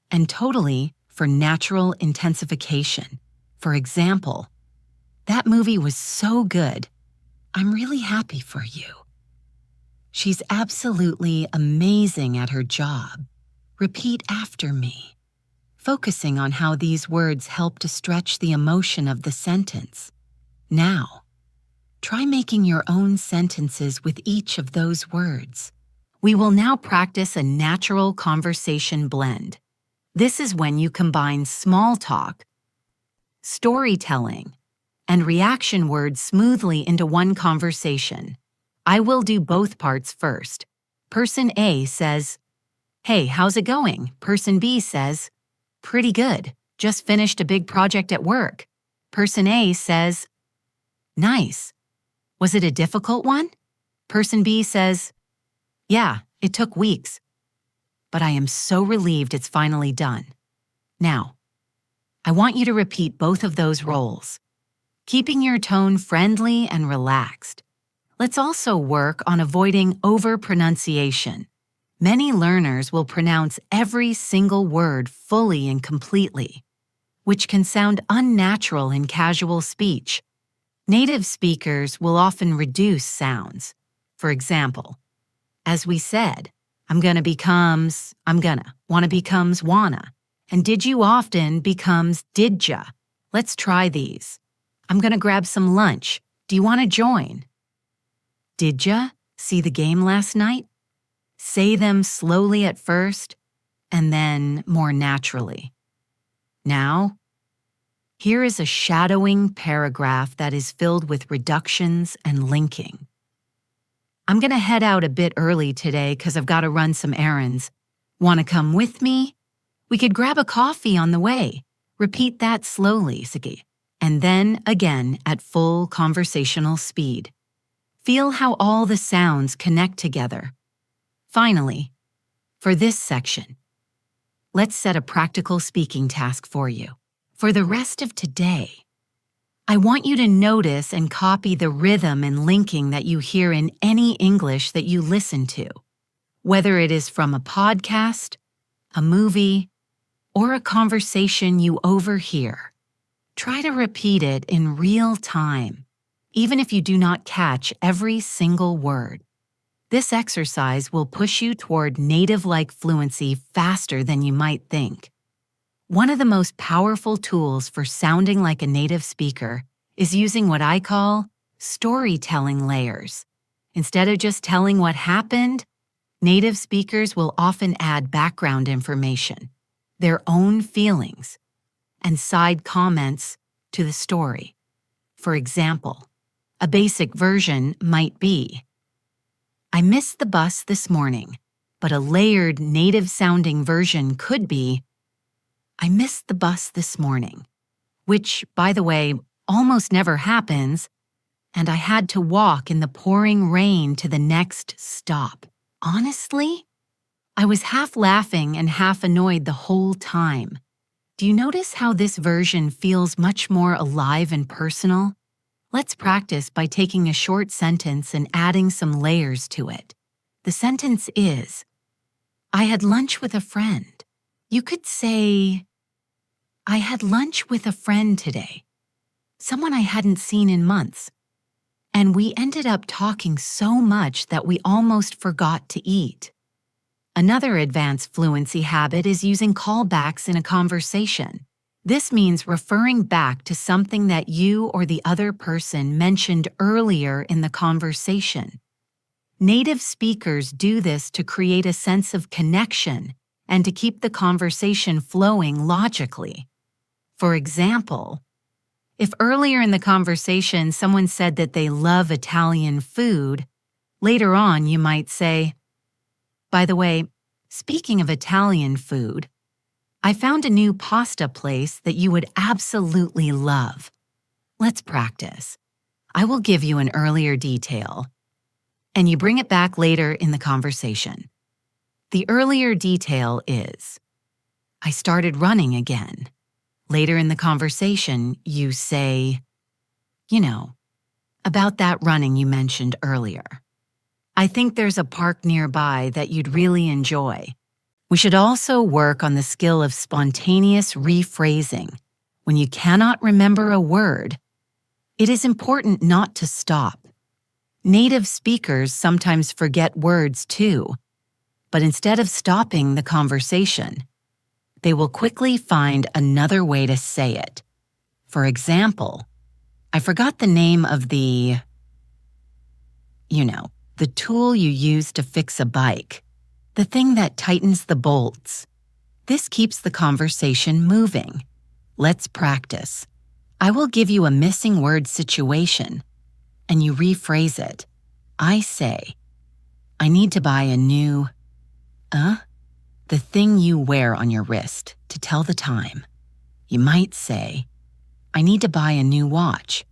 S1: and "totally" for natural intensification. For example, "That movie was so good. I'm really happy for you." "She's absolutely amazing at her job. Repeat after me." focusing on how these words help to stretch the emotion of the sentence. Now, try making your own sentences with each of those words. We will now practice a natural conversation blend. This is when you combine small talk, storytelling, and reaction words smoothly into one conversation. I will do both parts first. Person A says, "Hey, how's it going?" Person B says, "Pretty good. Just finished a big project at work." Person A says, "Nice. Was it a difficult one?" Person B says, "Yeah, it took weeks, but I am so relieved it's finally done." Now, I want you to repeat both of those roles, keeping your tone friendly and relaxed. Let's also work on avoiding overpronunciation. Many learners will pronounce every single word fully and completely, which can sound unnatural in casual speech. Native speakers will often reduce sounds. For example, as we said, I'm gonna becomes I'm gonna, wanna becomes wanna, and did you often becomes didja. Let's try these. I'm gonna grab some lunch. Do you wanna join? Didja see the game last night? Say them slowly at first, and then more naturally. Now, here is a shadowing paragraph that is filled with reductions and linking. I'm gonna head out a bit early today because I've got to run some errands. Wanna come with me? We could grab a coffee on the way. Repeat that slowly, Sigi, and then again at full conversational speed. Feel how all the sounds connect together. Finally, for this section, let's set a practical speaking task for you. For the rest of today, I want you to notice and copy the rhythm and linking that you hear in any English that you listen to, whether it is from a podcast, a movie, or a conversation you overhear. Try to repeat it in real time, even if you do not catch every single word. This exercise will push you toward native-like fluency faster than you might think. One of the most powerful tools for sounding like a native speaker is using what I call storytelling layers. Instead of just telling what happened, native speakers will often add background information, their own feelings, and side comments to the story. For example, a basic version might be, "I missed the bus this morning," but a layered native-sounding version could be, "I missed the bus this morning," which, by the way, almost never happens, "and I had to walk in the pouring rain to the next stop. Honestly, I was half laughing and half annoyed the whole time." Do you notice how this version feels much more alive and personal? Let's practice by taking a short sentence and adding some layers to it. The sentence is, "I had lunch with a friend." You could say, "I had lunch with a friend today, someone I hadn't seen in months, and we ended up talking so much that we almost forgot to eat." Another advanced fluency habit is using callbacks in a conversation. This means referring back to something that you or the other person mentioned earlier in the conversation. Native speakers do this to create a sense of connection and to keep the conversation flowing logically. For example, if earlier in the conversation someone said that they love Italian food, later on you might say, "By the way, speaking of Italian food, I found a new pasta place that you would absolutely love." Let's practice. I will give you an earlier detail, and you bring it back later in the conversation. The earlier detail is, "I started running again." Later in the conversation, you say, "About that running you mentioned earlier. I think there's a park nearby that you'd really enjoy." We should also work on the skill of spontaneous rephrasing. When you cannot remember a word, it is important not to stop. Native speakers sometimes forget words too, but instead of stopping the conversation, they will quickly find another way to say it. For example, I forgot the name of the tool you use to fix a bike, the thing that tightens the bolts. This keeps the conversation moving. Let's practice. I will give you a missing word situation, and you rephrase it. I say, I need to buy a new, the thing you wear on your wrist to tell the time. You might say, I need to buy a new watch.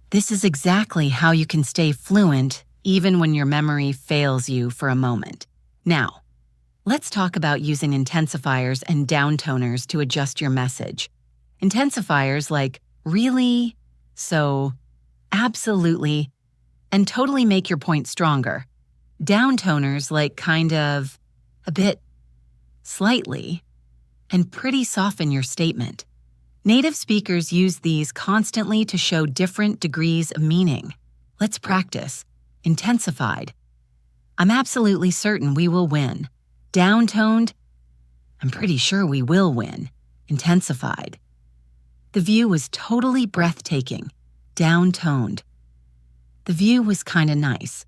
S1: This is exactly how you can stay fluent even when your memory fails you for a moment. Now, let's talk about using intensifiers and downtoners to adjust your message. Intensifiers like really, so, absolutely, and totally make your point stronger. Downtoners like kind of, a bit, slightly, and pretty soften your statement. Native speakers use these constantly to show different degrees of meaning. Let's practice. Intensified. I'm absolutely certain we will win. Downtoned. I'm pretty sure we will win. Intensified. The view was totally breathtaking. Downtoned. The view was kinda nice.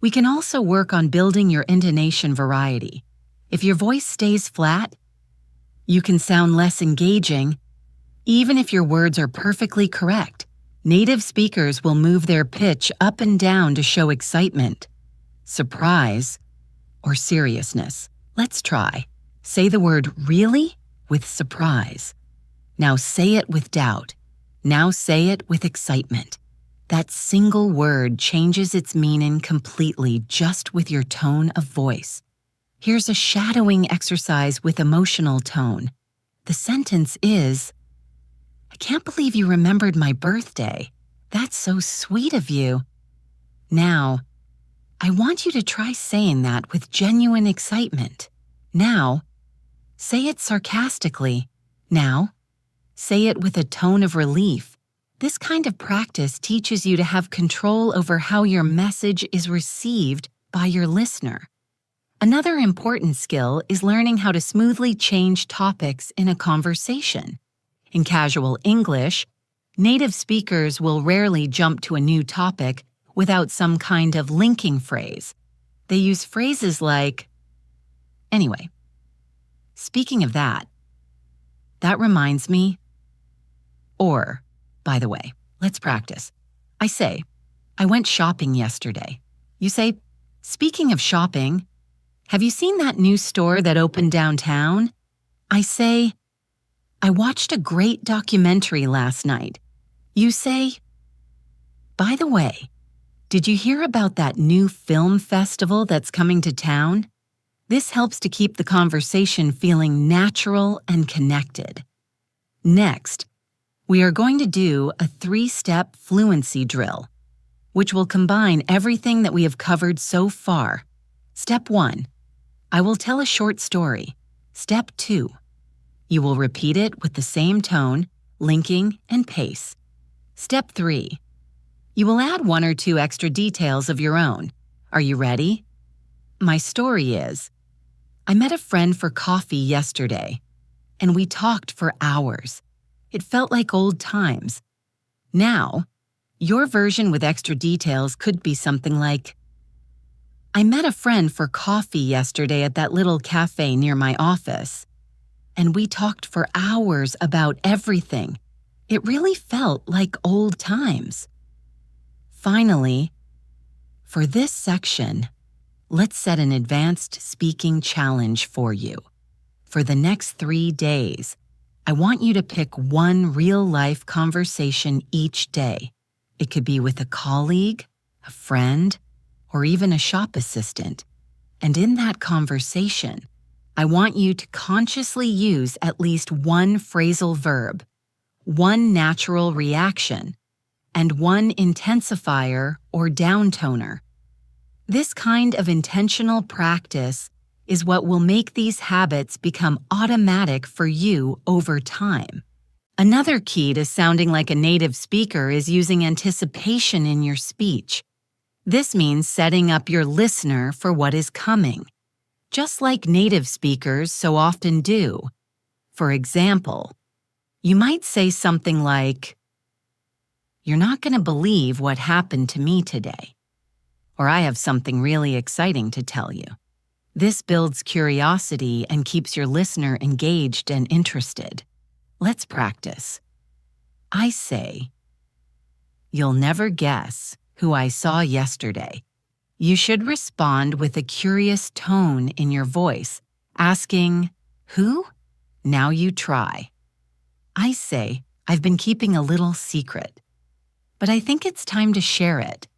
S1: We can also work on building your intonation variety. If your voice stays flat, you can sound less engaging, even if your words are perfectly correct. Native speakers will move their pitch up and down to show excitement, surprise, or seriousness. Let's try. Say the word really with surprise. Now say it with doubt. Now say it with excitement. That single word changes its meaning completely just with your tone of voice. Here's a shadowing exercise with emotional tone. The sentence is, I can't believe you remembered my birthday. That's so sweet of you. Now, I want you to try saying that with genuine excitement. Now, say it sarcastically. Now, say it with a tone of relief. This kind of practice teaches you to have control over how your message is received by your listener. Another important skill is learning how to smoothly change topics in a conversation. In casual English, native speakers will rarely jump to a new topic without some kind of linking phrase. They use phrases like, anyway, speaking of that reminds me, or, by the way, let's practice. I say, I went shopping yesterday. You say, speaking of shopping, have you seen that new store that opened downtown? I say, I watched a great documentary last night. You say, by the way, did you hear about that new film festival that's coming to town? This helps to keep the conversation feeling natural and connected. Next, we are going to do a 3-step fluency drill, which will combine everything that we have covered so far. Step 1, I will tell a short story. Step 2, you will repeat it with the same tone, linking, and pace. Step 3, you will add 1 or 2 extra details of your own. Are you ready? My story is, I met a friend for coffee yesterday, and we talked for hours. It felt like old times. Now, your version with extra details could be something like, I met a friend for coffee yesterday at that little cafe near my office, and we talked for hours about everything. It really felt like old times. Finally, for this section, let's set an advanced speaking challenge for you. For the next 3 days, I want you to pick 1 real-life conversation each day. It could be with a colleague, a friend, or even a shop assistant. And in that conversation, I want you to consciously use at least 1 phrasal verb, 1 natural reaction, and 1 intensifier or downtoner. This kind of intentional practice is what will make these habits become automatic for you over time. Another key to sounding like a native speaker is using anticipation in your speech. This means setting up your listener for what is coming. Just like native speakers so often do, For example, you might say something like, "You're not going to believe what happened to me today," or "I have something really exciting to tell you." This builds curiosity and keeps your listener engaged and interested. Let's practice. I say, "You'll never guess who I saw yesterday." You should respond with a curious tone in your voice, asking, "Who?" Now you try. I say, "I've been keeping a little secret, but I think it's time to share it."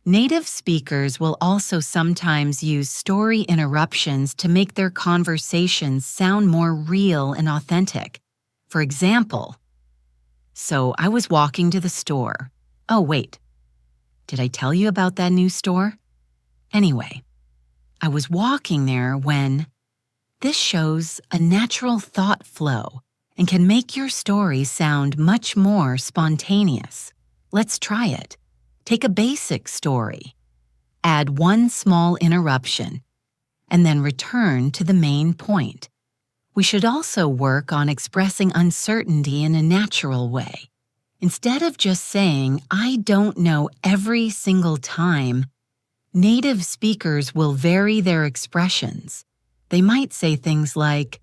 S1: Native speakers will also sometimes use story interruptions to make their conversations sound more real and authentic. For example, "So I was walking to the store. Oh, wait, did I tell you about that new store? Anyway, I was walking there when..." This shows a natural thought flow and can make your story sound much more spontaneous. Let's try it. Take a basic story, add one small interruption, and then return to the main point. We should also work on expressing uncertainty in a natural way. Instead of just saying, "I don't know," every single time, native speakers will vary their expressions. They might say things like,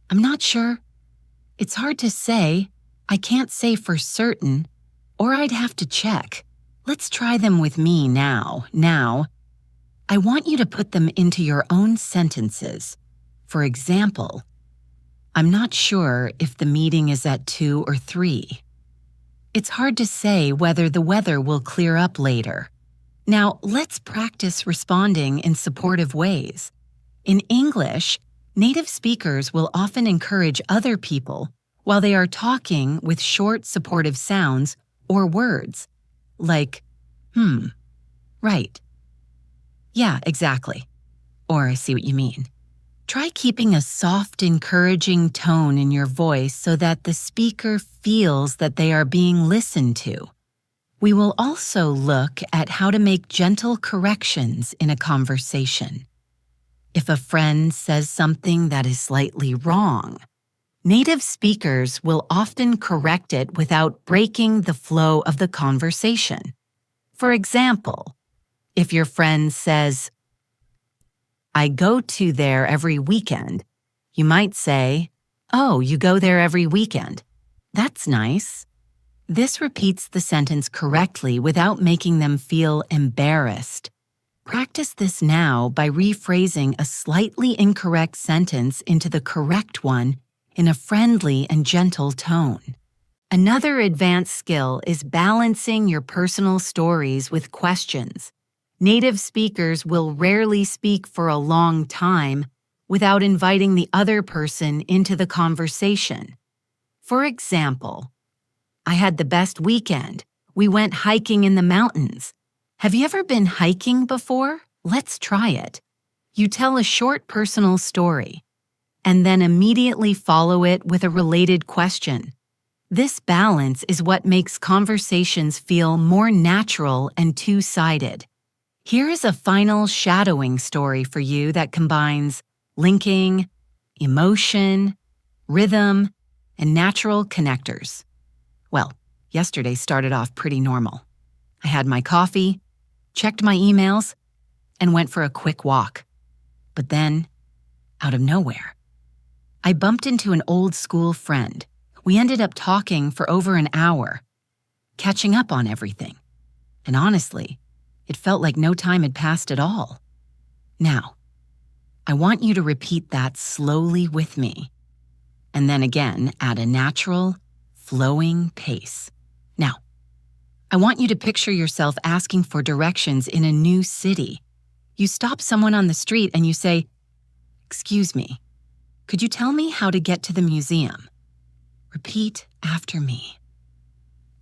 S1: "I'm not sure. It's hard to say. I can't say for certain," or "I'd have to check." Let's try them with me now. I want you to put them into your own sentences. For example, "I'm not sure if the meeting is at 2 or 3. It's hard to say whether the weather will clear up later." Now, let's practice responding in supportive ways. In English, native speakers will often encourage other people while they are talking with short supportive sounds or words, like, right, yeah, exactly, or "I see what you mean." Try keeping a soft, encouraging tone in your voice so that the speaker feels that they are being listened to. We will also look at how to make gentle corrections in a conversation. If a friend says something that is slightly wrong, native speakers will often correct it without breaking the flow of the conversation. For example, if your friend says, "I go to there every weekend," you might say, "Oh, you go there every weekend. That's nice." This repeats the sentence correctly without making them feel embarrassed. Practice this now by rephrasing a slightly incorrect sentence into the correct one in a friendly and gentle tone. Another advanced skill is balancing your personal stories with questions. Native speakers will rarely speak for a long time without inviting the other person into the conversation. For example, "I had the best weekend. We went hiking in the mountains." Have you ever been hiking before? Let's try it. You tell a short personal story, and then immediately follow it with a related question. This balance is what makes conversations feel more natural and two-sided. Here is a final shadowing story for you that combines linking, emotion, rhythm, and natural connectors. Well, yesterday started off pretty normal. I had my coffee, checked my emails, and went for a quick walk. But then, out of nowhere, I bumped into an old school friend. We ended up talking for over an hour, catching up on everything. And honestly, it felt like no time had passed at all. Now, I want you to repeat that slowly with me, and then again at a natural, flowing pace. Now, I want you to picture yourself asking for directions in a new city. You stop someone on the street and you say, "Excuse me, could you tell me how to get to the museum?" Repeat after me.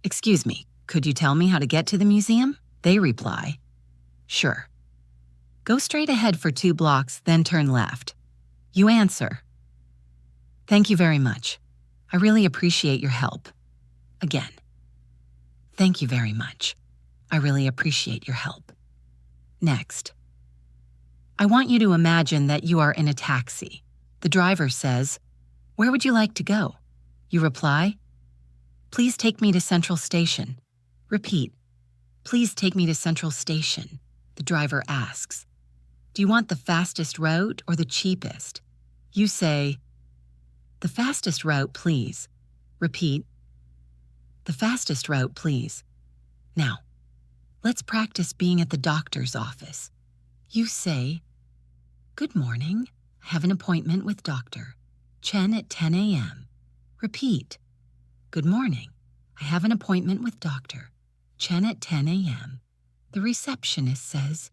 S1: "Excuse me, could you tell me how to get to the museum?" They reply, "Sure." "Go straight ahead for 2 blocks, then turn left." You answer, "Thank you very much. I really appreciate your help." Again, "Thank you very much. I really appreciate your help." Next, I want you to imagine that you are in a taxi. The driver says, Where would you like to go? You reply, please take me to Central Station. Repeat, please take me to Central Station. The driver asks, do you want the fastest route or the cheapest? You say, the fastest route, please. Repeat, the fastest route, please. Now, let's practice being at the doctor's office. You say, good morning. I have an appointment with Dr. Chen at 10 a.m. Repeat, good morning. I have an appointment with Dr. Chen at 10 a.m. The receptionist says,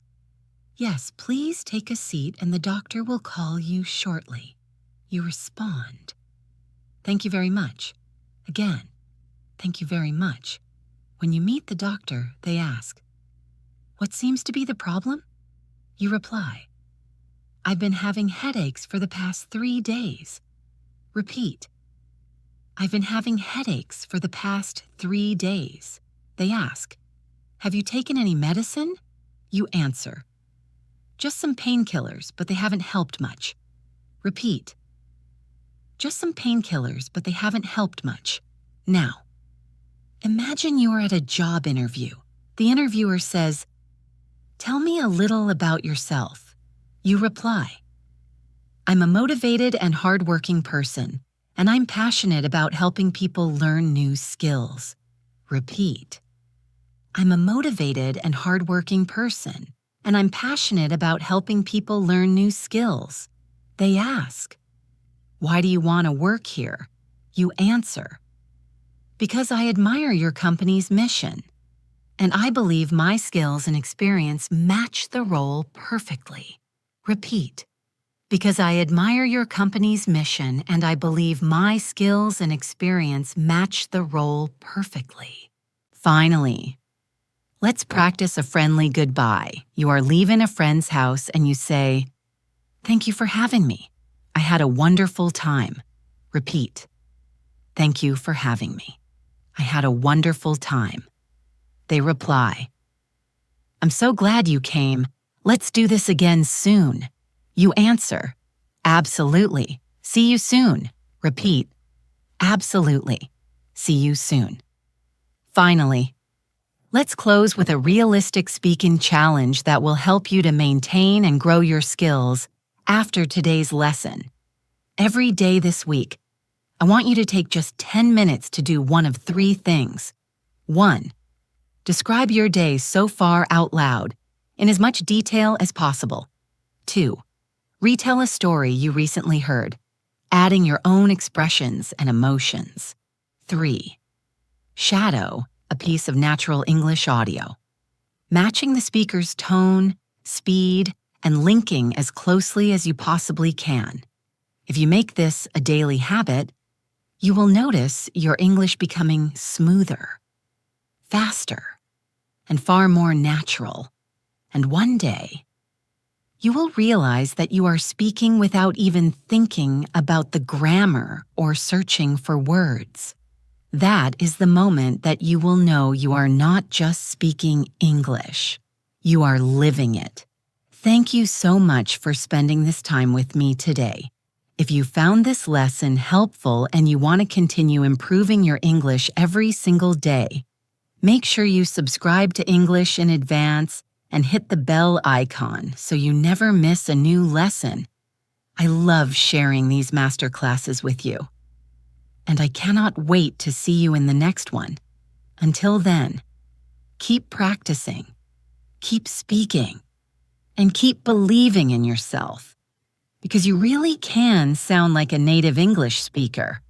S1: yes, please take a seat and the doctor will call you shortly. You respond, thank you very much. Again, thank you very much. When you meet the doctor, they ask, what seems to be the problem? You reply, I've been having headaches for the past 3 days. Repeat, I've been having headaches for the past 3 days. They ask, have you taken any medicine? You answer, just some painkillers, but they haven't helped much. Repeat, just some painkillers, but they haven't helped much. Now, imagine you are at a job interview. The interviewer says, tell me a little about yourself. You reply, I'm a motivated and hardworking person, and I'm passionate about helping people learn new skills. Repeat, I'm a motivated and hardworking person, and I'm passionate about helping people learn new skills. They ask, why do you want to work here? You answer, because I admire your company's mission, and I believe my skills and experience match the role perfectly. Repeat, because I admire your company's mission and I believe my skills and experience match the role perfectly. Finally, let's practice a friendly goodbye. You are leaving a friend's house and you say, thank you for having me. I had a wonderful time. Repeat, thank you for having me. I had a wonderful time. They reply, I'm so glad you came. Let's do this again soon. You answer, absolutely. See you soon. Repeat, absolutely. See you soon. Finally, let's close with a realistic speaking challenge that will help you to maintain and grow your skills after today's lesson. Every day this week, I want you to take just 10 minutes to do one of 3 things. 1. Describe your day so far out loud, in as much detail as possible. 2. Retell a story you recently heard, adding your own expressions and emotions. 3. Shadow a piece of natural English audio, matching the speaker's tone, speed, and linking as closely as you possibly can. If you make this a daily habit, you will notice your English becoming smoother, faster, and far more natural. And one day, you will realize that you are speaking without even thinking about the grammar or searching for words. That is the moment that you will know you are not just speaking English. You are living it. Thank you so much for spending this time with me today. If you found this lesson helpful and you want to continue improving your English every single day, make sure you subscribe to English in Advance and hit the bell icon so you never miss a new lesson. I love sharing these masterclasses with you. And I cannot wait to see you in the next one. Until then, keep practicing, keep speaking, and keep believing in yourself, because you really can sound like a native English speaker.